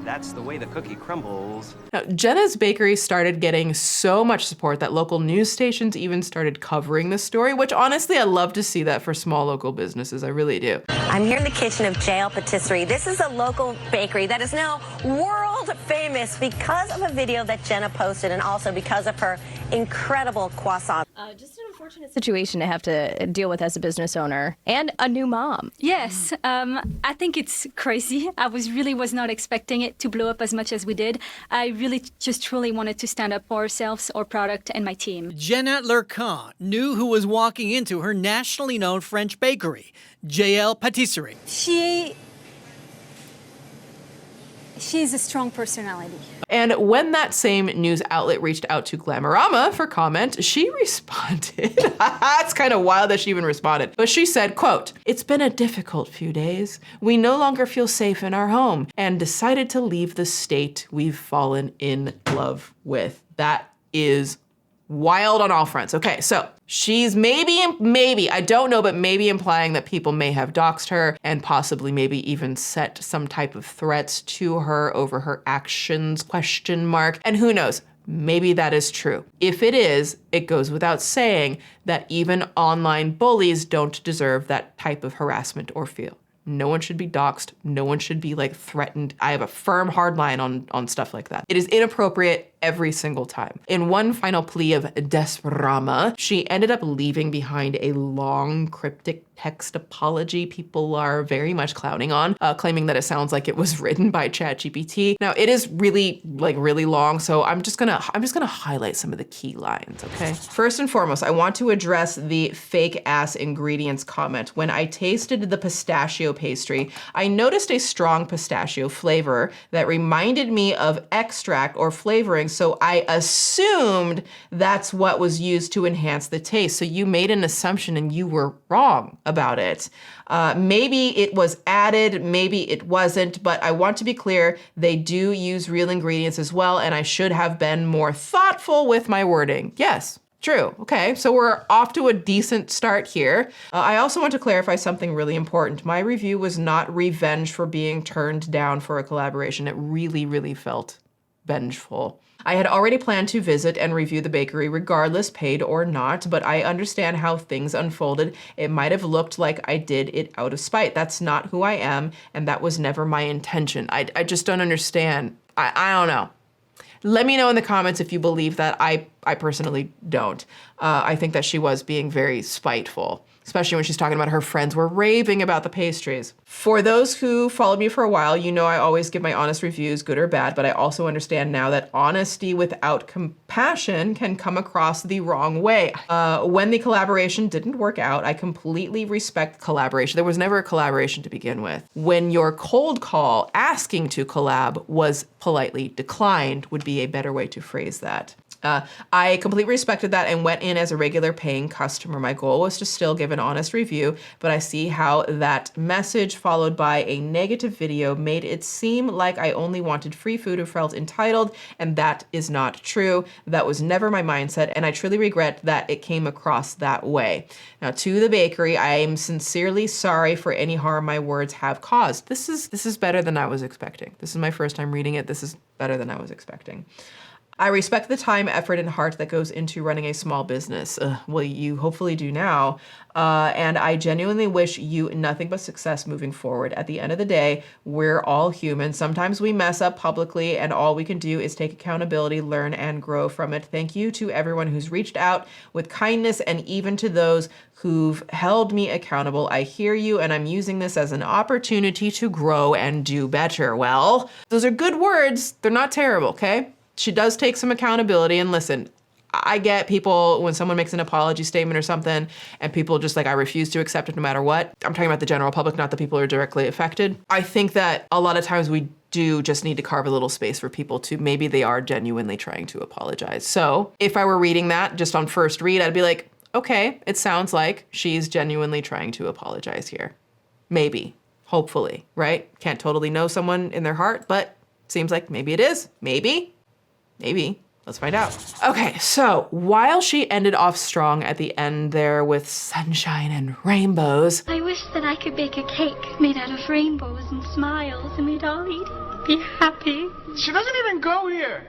That's the way the cookie crumbles. Now, Jenna's bakery started getting so much support that local news stations even started covering the story, which honestly, I love to see that for small local businesses. I really do. I'm here in the kitchen of JL Patisserie. This is a local bakery that is now world famous because of a video that Jenna posted and also because of her incredible croissant. Just an unfortunate situation to have to deal with as a business owner and a new mom. Yes, I think it's crazy. I was not expecting it to blow up as much as we did. I really just truly wanted to stand up for ourselves, our product, and my team. Jennefer Walsh knew who was walking into her nationally known French bakery, JL Patisserie. She's a strong personality. And when that same news outlet reached out to Glamorama for comment, she responded. It's kind of wild that she even responded. But she said, quote, "It's been a difficult few days. We no longer feel safe in our home and decided to leave the state we've fallen in love with." That is wild on all fronts. Okay, so she's maybe, I don't know, but maybe implying that people may have doxed her and possibly maybe even set some type of threats to her over her actions, ? And who knows, maybe that is true. If it is, it goes without saying that even online bullies don't deserve that type of harassment or feel. No one should be doxxed. No one should be like threatened. I have a firm hard line on stuff like that. It is inappropriate every single time. In one final plea of desperama, she ended up leaving behind a long cryptic text apology people are very much clowning on, claiming that it sounds like it was written by ChatGPT. Now it is really long, so I'm just gonna highlight some of the key lines, okay? First and foremost, I want to address the fake ass ingredients comment. When I tasted the pistachio pastry, I noticed a strong pistachio flavor that reminded me of extract or flavoring, so I assumed that's what was used to enhance the taste. So you made an assumption and you were wrong about it. Maybe it was added, maybe it wasn't, but I want to be clear, they do use real ingredients as well, and I should have been more thoughtful with my wording. Yes. True. Okay, so we're off to a decent start here. I also want to clarify something really important. My review was not revenge for being turned down for a collaboration. It really felt vengeful. I had already planned to visit and review the bakery regardless, paid or not, but I understand how things unfolded. It might have looked like I did it out of spite. That's not who I am, and that was never my intention. I just don't understand. I don't know. Let me know in the comments if you believe that. I personally don't. I think that she was being very spiteful, especially when she's talking about her friends were raving about the pastries. For those who followed me for a while, you know I always give my honest reviews, good or bad, but I also understand now that honesty without compassion can come across the wrong way. When the collaboration didn't work out, I completely respect collaboration. There was never a collaboration to begin with. When your cold call asking to collab was politely declined would be a better way to phrase that. I completely respected that and went in as a regular paying customer. My goal was to still give an honest review, but I see how that message followed by a negative video made it seem like I only wanted free food or felt entitled, and that is not true. That was never my mindset, and I truly regret that it came across that way. Now, to the bakery, I am sincerely sorry for any harm my words have caused. This is better than I was expecting. This is my first time reading it. This is better than I was expecting. I respect the time, effort, and heart that goes into running a small business. Well, you hopefully do now. And I genuinely wish you nothing but success moving forward. At the end of the day, we're all human. Sometimes we mess up publicly, and all we can do is take accountability, learn, and grow from it. Thank you to everyone who's reached out with kindness, and even to those who've held me accountable. I hear you, and I'm using this as an opportunity to grow and do better. Well, those are good words. They're not terrible, okay? She does take some accountability, and listen, I get people when someone makes an apology statement or something and people just like, I refuse to accept it no matter what. I'm talking about the general public, not the people who are directly affected. I think that a lot of times we do just need to carve a little space for people to maybe they are genuinely trying to apologize. So if I were reading that just on first read, I'd be like, okay, it sounds like she's genuinely trying to apologize here. Maybe, hopefully, right? Can't totally know someone in their heart, but seems like maybe it is. Maybe. Let's find out. Okay, so while she ended off strong at the end there with sunshine and rainbows, I wish that I could bake a cake made out of rainbows and smiles and we'd all eat it, be happy. She doesn't even go here.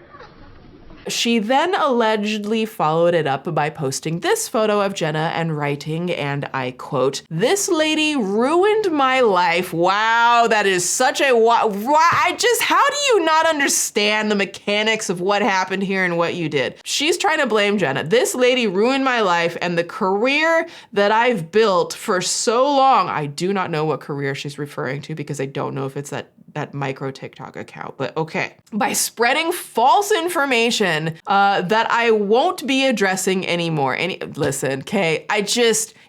she then allegedly followed it up by posting this photo of Jenna and writing, and I quote, "This lady ruined my life." Wow, that is such a, how do you not understand the mechanics of what happened here and what you did? She's trying to blame Jenna. This lady ruined my life and the career that I've built for so long. I do not know what career she's referring to because I don't know if it's that micro TikTok account, but okay. By spreading false information that I won't be addressing anymore. Listen, Kay,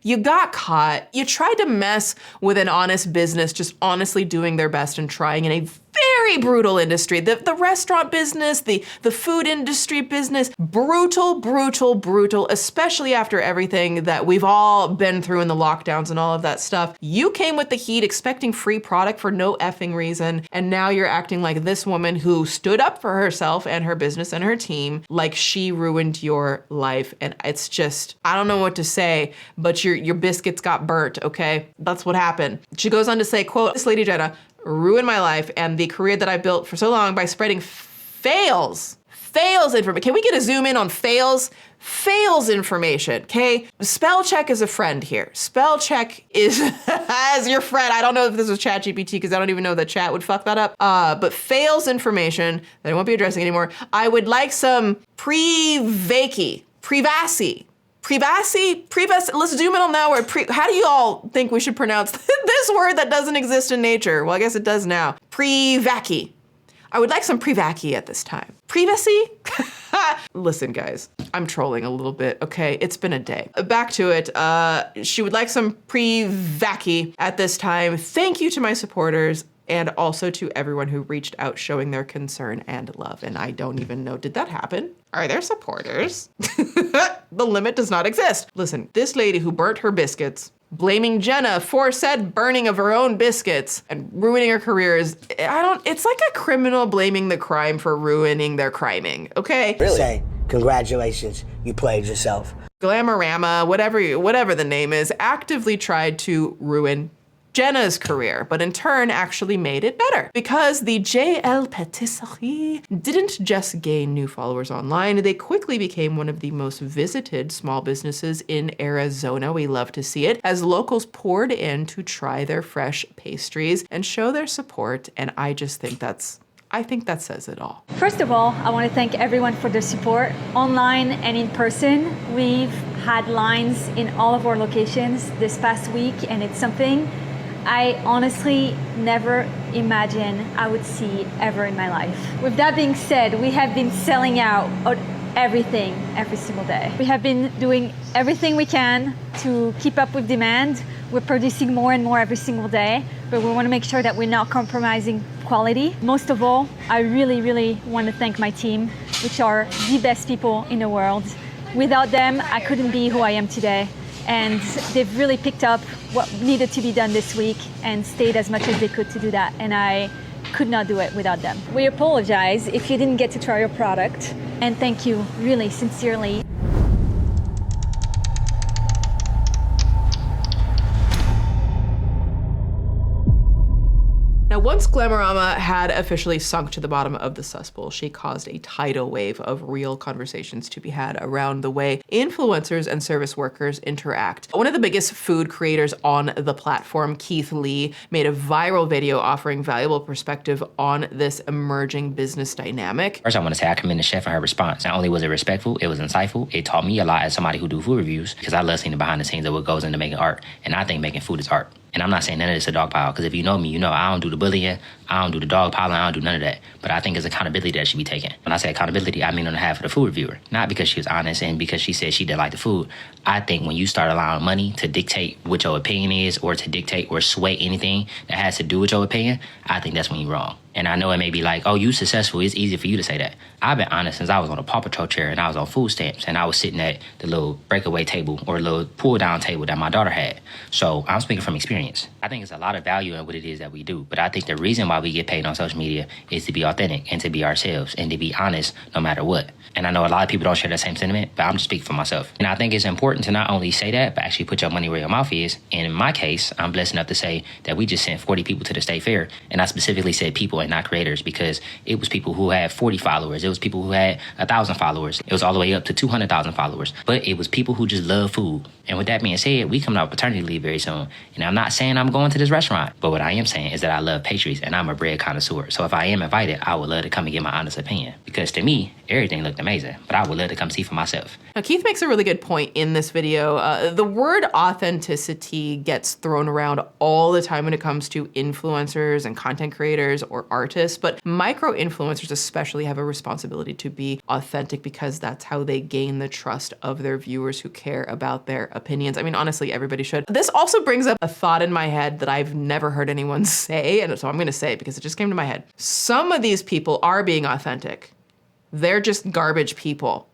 you got caught. You tried to mess with an honest business, just honestly doing their best and trying in a very brutal industry. The restaurant business, the food industry business, brutal, brutal, brutal, especially after everything that we've all been through in the lockdowns and all of that stuff. You came with the heat expecting free product for no effing reason, and now you're acting like this woman who stood up for herself and her business and her team, like she ruined your life. And it's just, I don't know what to say, but your biscuits got burnt, okay? That's what happened. She goes on to say, quote, "This lady Jenna ruined my life and the career that I built for so long by spreading fails information." Can we get a zoom in on fails? Fails information, okay? Spell check is a friend here. Spell check is as your friend. I don't know if this was ChatGPT because I don't even know that chat would fuck that up. But fails information that I won't be addressing anymore. I would like some privacy. Let's zoom in on that word. How do you all think we should pronounce this word that doesn't exist in nature? Well, I guess it does now. Privacy. I would like some privacy at this time. Privacy? Listen, guys, I'm trolling a little bit, okay? It's been a day. Back to it. She would like some privacy at this time. Thank you to my supporters and also to everyone who reached out showing their concern and love. And I don't even know, did that happen? Are there supporters? The limit does not exist. Listen, this lady who burnt her biscuits, blaming Jenna for said burning of her own biscuits and ruining her career it's like a criminal blaming the crime for ruining their criming, okay? Really? Say, congratulations, you played yourself. Glamorama, whatever the name is, actively tried to ruin Jenna's career, but in turn actually made it better because the JL Patisserie didn't just gain new followers online, they quickly became one of the most visited small businesses in Arizona. We love to see it as locals poured in to try their fresh pastries and show their support, and I just think that's I think that says it all. First of all, I want to thank everyone for their support, online and in person. We've had lines in all of our locations this past week, and it's something I honestly never imagined I would see ever in my life. With that being said, we have been selling out of everything every single day. We have been doing everything we can to keep up with demand. We're producing more and more every single day, but we want to make sure that we're not compromising quality. Most of all, I really, really want to thank my team, which are the best people in the world. Without them, I couldn't be who I am today. And they've really picked up what needed to be done this week and stayed as much as they could to do that. And I could not do it without them. We apologize if you didn't get to try your product. And thank you, really, sincerely. Now, once Glamorama had officially sunk to the bottom of the cesspool, she caused a tidal wave of real conversations to be had around the way influencers and service workers interact. One of the biggest food creators on the platform, Keith Lee, made a viral video offering valuable perspective on this emerging business dynamic. First, I want to say I commend the chef for her response. Not only was it respectful, it was insightful. It taught me a lot as somebody who do food reviews, because I love seeing the behind the scenes of what goes into making art. And I think making food is art. And I'm not saying none of this is a dog pile, because if you know me, you know I don't do the bullying, I don't do the dog piling, I don't do none of that. But I think it's accountability that should be taken. When I say accountability, I mean on behalf of the food reviewer. Not because she was honest and because she said she didn't like the food. I think when you start allowing money to dictate what your opinion is, or to dictate or sway anything that has to do with your opinion, I think that's when you're wrong. And I know it may be like, oh, you successful. It's easy for you to say that. I've been honest since I was on a Paw Patrol chair and I was on food stamps and I was sitting at the little breakaway table or little pull down table that my daughter had. So I'm speaking from experience. I think it's a lot of value in what it is that we do. But I think the reason why we get paid on social media is to be authentic and to be ourselves and to be honest no matter what. And I know a lot of people don't share that same sentiment, but I'm just speaking for myself. And I think it's important to not only say that, but actually put your money where your mouth is. And in my case, I'm blessed enough to say that we just sent 40 people to the state fair. And I specifically said people and not creators, because it was people who had 40 followers. It was people who had 1,000 followers. It was all the way up to 200,000 followers. But it was people who just love food. And with that being said, we coming out paternity leave very soon. And I'm not saying I'm going to this restaurant, but what I am saying is that I love pastries and I'm a bread connoisseur. So if I am invited, I would love to come and get my honest opinion. Because to me, everything looked amazing, but I would love to come see for myself. Now, Keith makes a really good point in this video. The word authenticity gets thrown around all the time when it comes to influencers and content creators or artists, but micro-influencers especially have a responsibility to be authentic because that's how they gain the trust of their viewers who care about their opinions. I mean, honestly, everybody should. This also brings up a thought in my head that I've never heard anyone say, and so I'm gonna say it because it just came to my head. Some of these people are being authentic. They're just garbage people.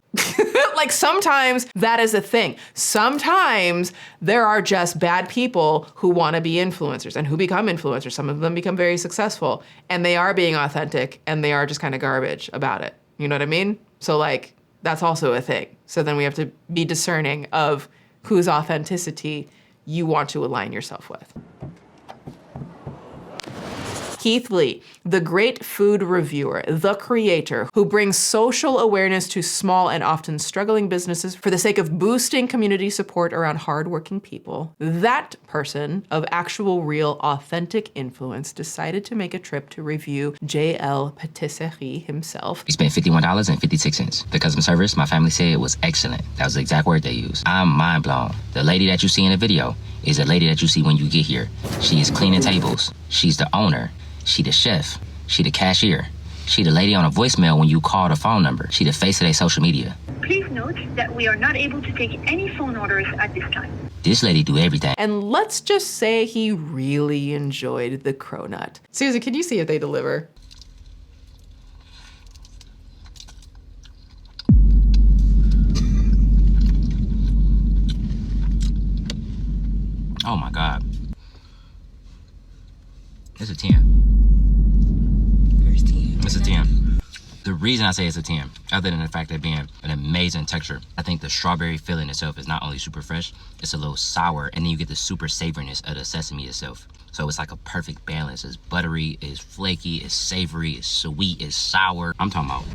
Like sometimes that is a thing. Sometimes there are just bad people who want to be influencers and who become influencers. Some of them become very successful and they are being authentic and they are just kind of garbage about it. You know what I mean? So like, that's also a thing. So then we have to be discerning of whose authenticity you want to align yourself with. Keith Lee, the great food reviewer, the creator, who brings social awareness to small and often struggling businesses for the sake of boosting community support around hardworking people. That person of actual, real, authentic influence decided to make a trip to review JL Patisserie himself. We spent $51.56. The customer service, my family said, was excellent. That was the exact word they used. I'm mind blown. The lady that you see in the video is the lady that you see when you get here. She is cleaning tables. She's the owner. She the chef, she the cashier, she the lady on a voicemail when you call the phone number, she the face of their social media. Please note that we are not able to take any phone orders at this time. This lady do everything. And let's just say he really enjoyed the cronut. Susan, can you see if they deliver? Oh my God. It's a 10. It's a 10. The reason I say it's a 10, other than the fact that being an amazing texture, I think the strawberry filling itself is not only super fresh, it's a little sour, and then you get the super savoriness of the sesame itself. So it's like a perfect balance. It's buttery, it's flaky, it's savory, it's sweet, it's sour. I'm talking about.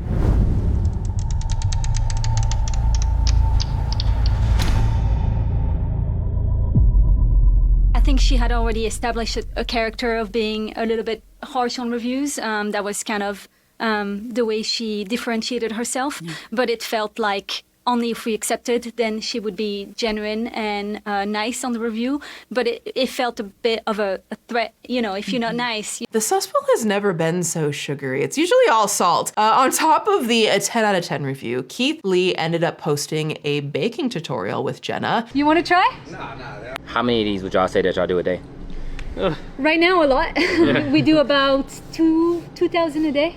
I think she had already established a character of being a little bit harsh on reviews. That was kind of the way she differentiated herself, but it felt like only if we accepted, then she would be genuine and nice on the review. But it felt a bit of a threat, you know, if you're not nice. The Suspool has never been so sugary. It's usually all salt. On top of the 10 out of 10 review, Keith Lee ended up posting a baking tutorial with Jenna. You want to try? How many of these would y'all say that y'all do a day? Right now, a lot. We do about 2,000 a day.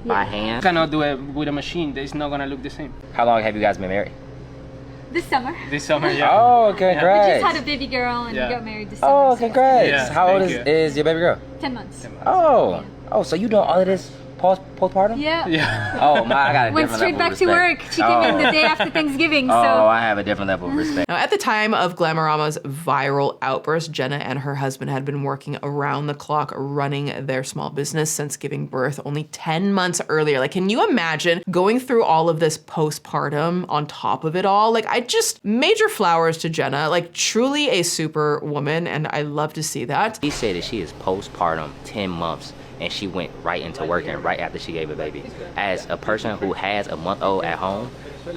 By hand? Cannot do it with a machine. It's not gonna look the same. How long have you guys been married? This summer. This summer, yeah. Oh, congrats. We just had a baby girl and got married this summer. Oh, congrats. Yeah, How old is your baby girl? 10 months. Oh, oh, so you doing all of this postpartum? Yeah. Oh my, I got a Went different straight level of back to work. respect. She came in the day after Thanksgiving, so. Oh, I have a different level of respect. Now, at the time of Glamorama's viral outburst, Jenna and her husband had been working around the clock running their small business since giving birth only 10 months earlier. Like, can you imagine going through all of this postpartum on top of it all? Like, major flowers to Jenna, like truly a super woman, and I love to see that. He said that she is postpartum 10 months. And she went right into working right after she gave a baby. As a person who has a month-old at home,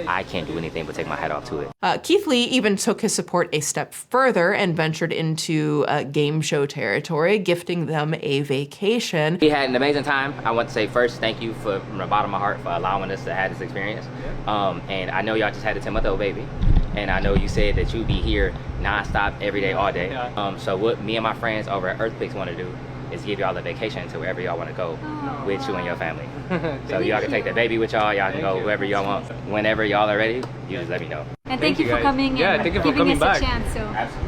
I can't do anything but take my hat off to it. Keith Lee even took his support a step further and ventured into game show territory, gifting them a vacation. We had an amazing time. I want to say first, thank you from the bottom of my heart for allowing us to have this experience. And I know y'all just had a 10-month-old baby. And I know you said that you'd be here nonstop every day, all day. So what me and my friends over at Earthquakes want to do is give y'all a vacation to wherever y'all want to go with you and your family. So y'all can take the baby with y'all can go wherever y'all want. Whenever y'all are ready, you just let me know. And thank you for coming and giving us a chance.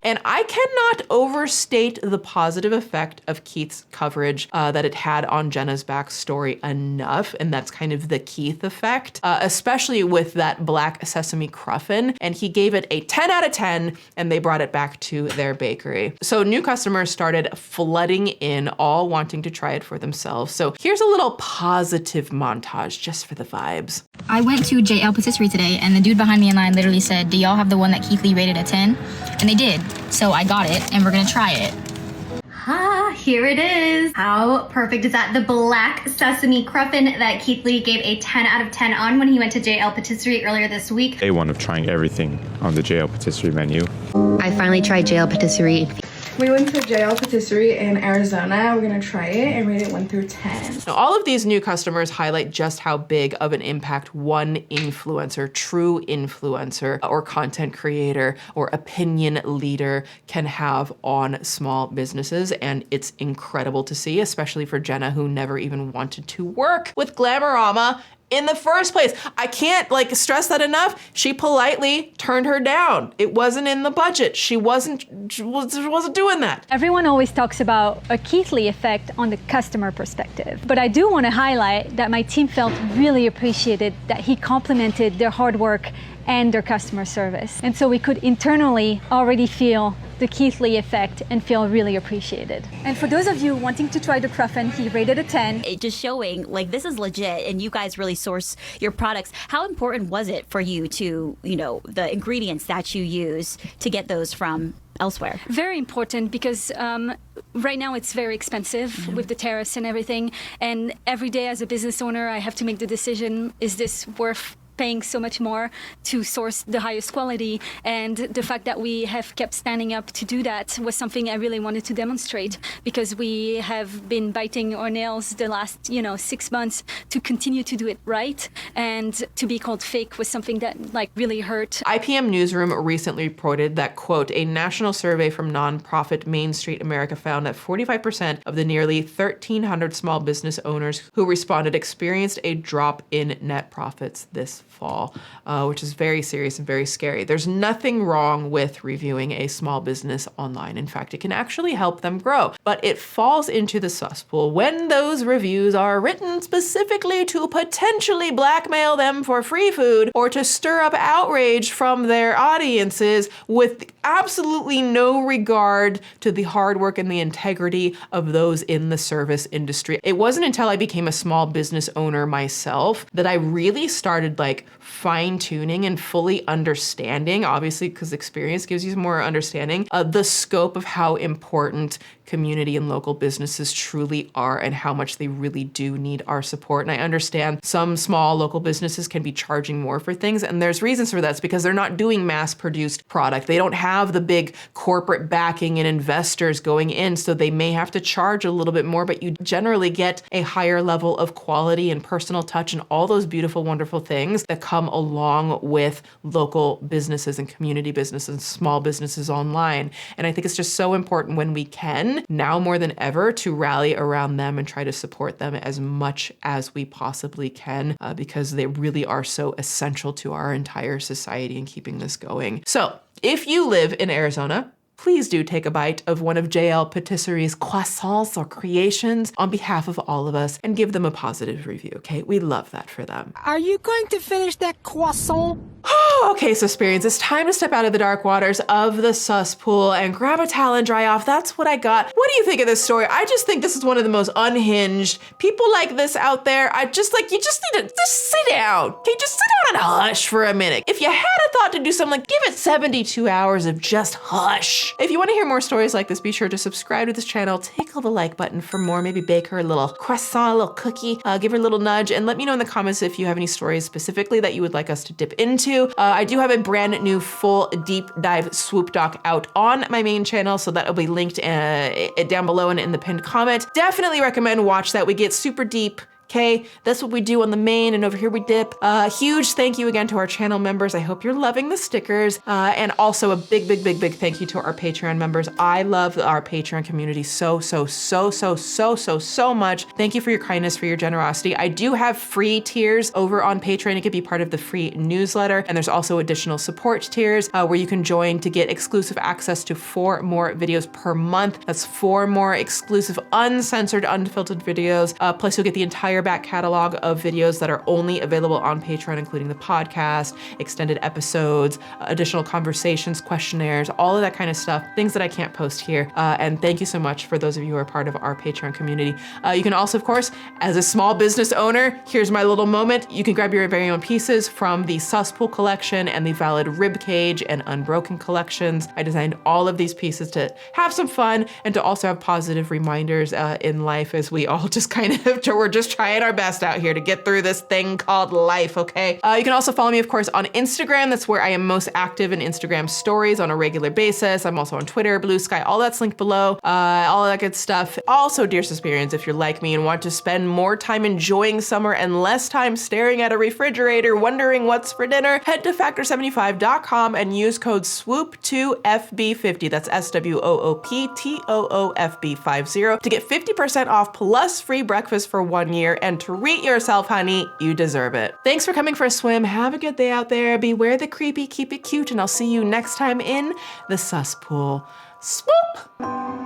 And I cannot overstate the positive effect of Keith's coverage that it had on Jenna's backstory enough, and that's kind of the Keith effect, especially with that black sesame cruffin. And he gave it a 10 out of 10, and they brought it back to their bakery. So new customers started flooding in, all wanting to try it for themselves. So here's a little positive montage just for the vibes. I went to JL Patisserie today, and the dude behind me in line literally said, "Do y'all have the one that Keith Lee rated a 10? And they did. So I got it, and we're gonna try it. Here it is. How perfect is that? The black sesame cruffin that Keith Lee gave a 10 out of 10 on when he went to JL Patisserie earlier this week. Day one of trying everything on the JL Patisserie menu. I finally tried JL Patisserie. We went to JL Patisserie in Arizona. We're gonna try it and rate it 1 through 10. Now, all of these new customers highlight just how big of an impact one influencer, true influencer, or content creator, or opinion leader can have on small businesses. And it's incredible to see, especially for Jenna, who never even wanted to work with Glamorama in the first place. I can't stress that enough. She politely turned her down. It wasn't in the budget. She wasn't doing that. Everyone always talks about a Keith Lee effect on the customer perspective. But I do want to highlight that my team felt really appreciated that he complimented their hard work and their customer service. And so we could internally already feel the Keith Lee effect and feel really appreciated. And for those of you wanting to try the cruffin, he rated a 10. It just showing this is legit and you guys really source your products. How important was it for you to, the ingredients that you use to get those from elsewhere? Very important because right now it's very expensive with the tariffs and everything. And every day as a business owner, I have to make the decision, is this worth paying so much more to source the highest quality? And the fact that we have kept standing up to do that was something I really wanted to demonstrate, because we have been biting our nails the last 6 months to continue to do it right, and to be called fake was something that really hurt. IPM Newsroom recently reported that, quote, a national survey from nonprofit Main Street America found that 45% of the nearly 1,300 small business owners who responded experienced a drop in net profits this fall, which is very serious and very scary. There's nothing wrong with reviewing a small business online. In fact, it can actually help them grow, but it falls into the cesspool when those reviews are written specifically to potentially blackmail them for free food or to stir up outrage from their audiences with absolutely no regard to the hard work and the integrity of those in the service industry. It wasn't until I became a small business owner myself that I really started like fine tuning and fully understanding, obviously because experience gives you more understanding, the scope of how important community and local businesses truly are and how much they really do need our support. And I understand some small local businesses can be charging more for things, and there's reasons for that. It's because they're not doing mass-produced product. They don't have the big corporate backing and investors going in, so they may have to charge a little bit more, but you generally get a higher level of quality and personal touch and all those beautiful, wonderful things that come along with local businesses and community businesses and small businesses online. And I think it's just so important when we can, now more than ever, to rally around them and try to support them as much as we possibly can, because they really are so essential to our entire society in keeping this going. So if you live in Arizona, please do take a bite of one of JL Patisserie's croissants or creations on behalf of all of us and give them a positive review, okay? We love that for them. Are you going to finish that croissant? Okay, so experience, it's time to step out of the dark waters of the Suspool and grab a towel and dry off. That's what I got. What do you think of this story? I just think this is one of the most unhinged people like this out there. I just like, you just need to just sit down. Okay, just sit down and hush for a minute. If you had a thought to do something, like give it 72 hours of just hush. If you want to hear more stories like this, be sure to subscribe to this channel, tickle the like button for more, maybe bake her a little croissant, a little cookie, give her a little nudge, and let me know in the comments if you have any stories specifically that you would like us to dip into. I do have a brand new full deep dive swoop doc out on my main channel, so that'll be linked down below and in the pinned comment. Definitely recommend watch that. We get super deep. Okay, that's what we do on the main, and over here we dip. Huge thank you again to our channel members. I hope you're loving the stickers. And also a big thank you to our Patreon members. I love our Patreon community so much. Thank you for your kindness, for your generosity. I do have free tiers over on Patreon. You can be part of the free newsletter, and there's also additional support tiers where you can join to get exclusive access to 4 more videos per month. That's 4 more exclusive, uncensored, unfiltered videos. Plus you'll get the entire back catalog of videos that are only available on Patreon, including the podcast, extended episodes, additional conversations, questionnaires, all of that kind of stuff, things that I can't post here. And thank you so much for those of you who are part of our Patreon community. You can also, of course, as a small business owner, here's my little moment. You can grab your very own pieces from the Suspool collection and the Valid Ribcage and Unbroken collections. I designed all of these pieces to have some fun and to also have positive reminders in life, as we all just kind of, we're just trying our best out here to get through this thing called life, okay? You can also follow me, of course, on Instagram. That's where I am most active in Instagram stories on a regular basis. I'm also on Twitter, Bluesky, all that's linked below, all of that good stuff. Also, dear Suspirians, if you're like me and want to spend more time enjoying summer and less time staring at a refrigerator wondering what's for dinner, head to factor75.com and use code SWOOP2FB50. That's SWOOPTOOFB50 to get 50% off plus free breakfast for 1 year. And treat yourself, honey. You deserve it. Thanks for coming for a swim. Have a good day out there. Beware the creepy, keep it cute, and I'll see you next time in the Suspool. Swoop!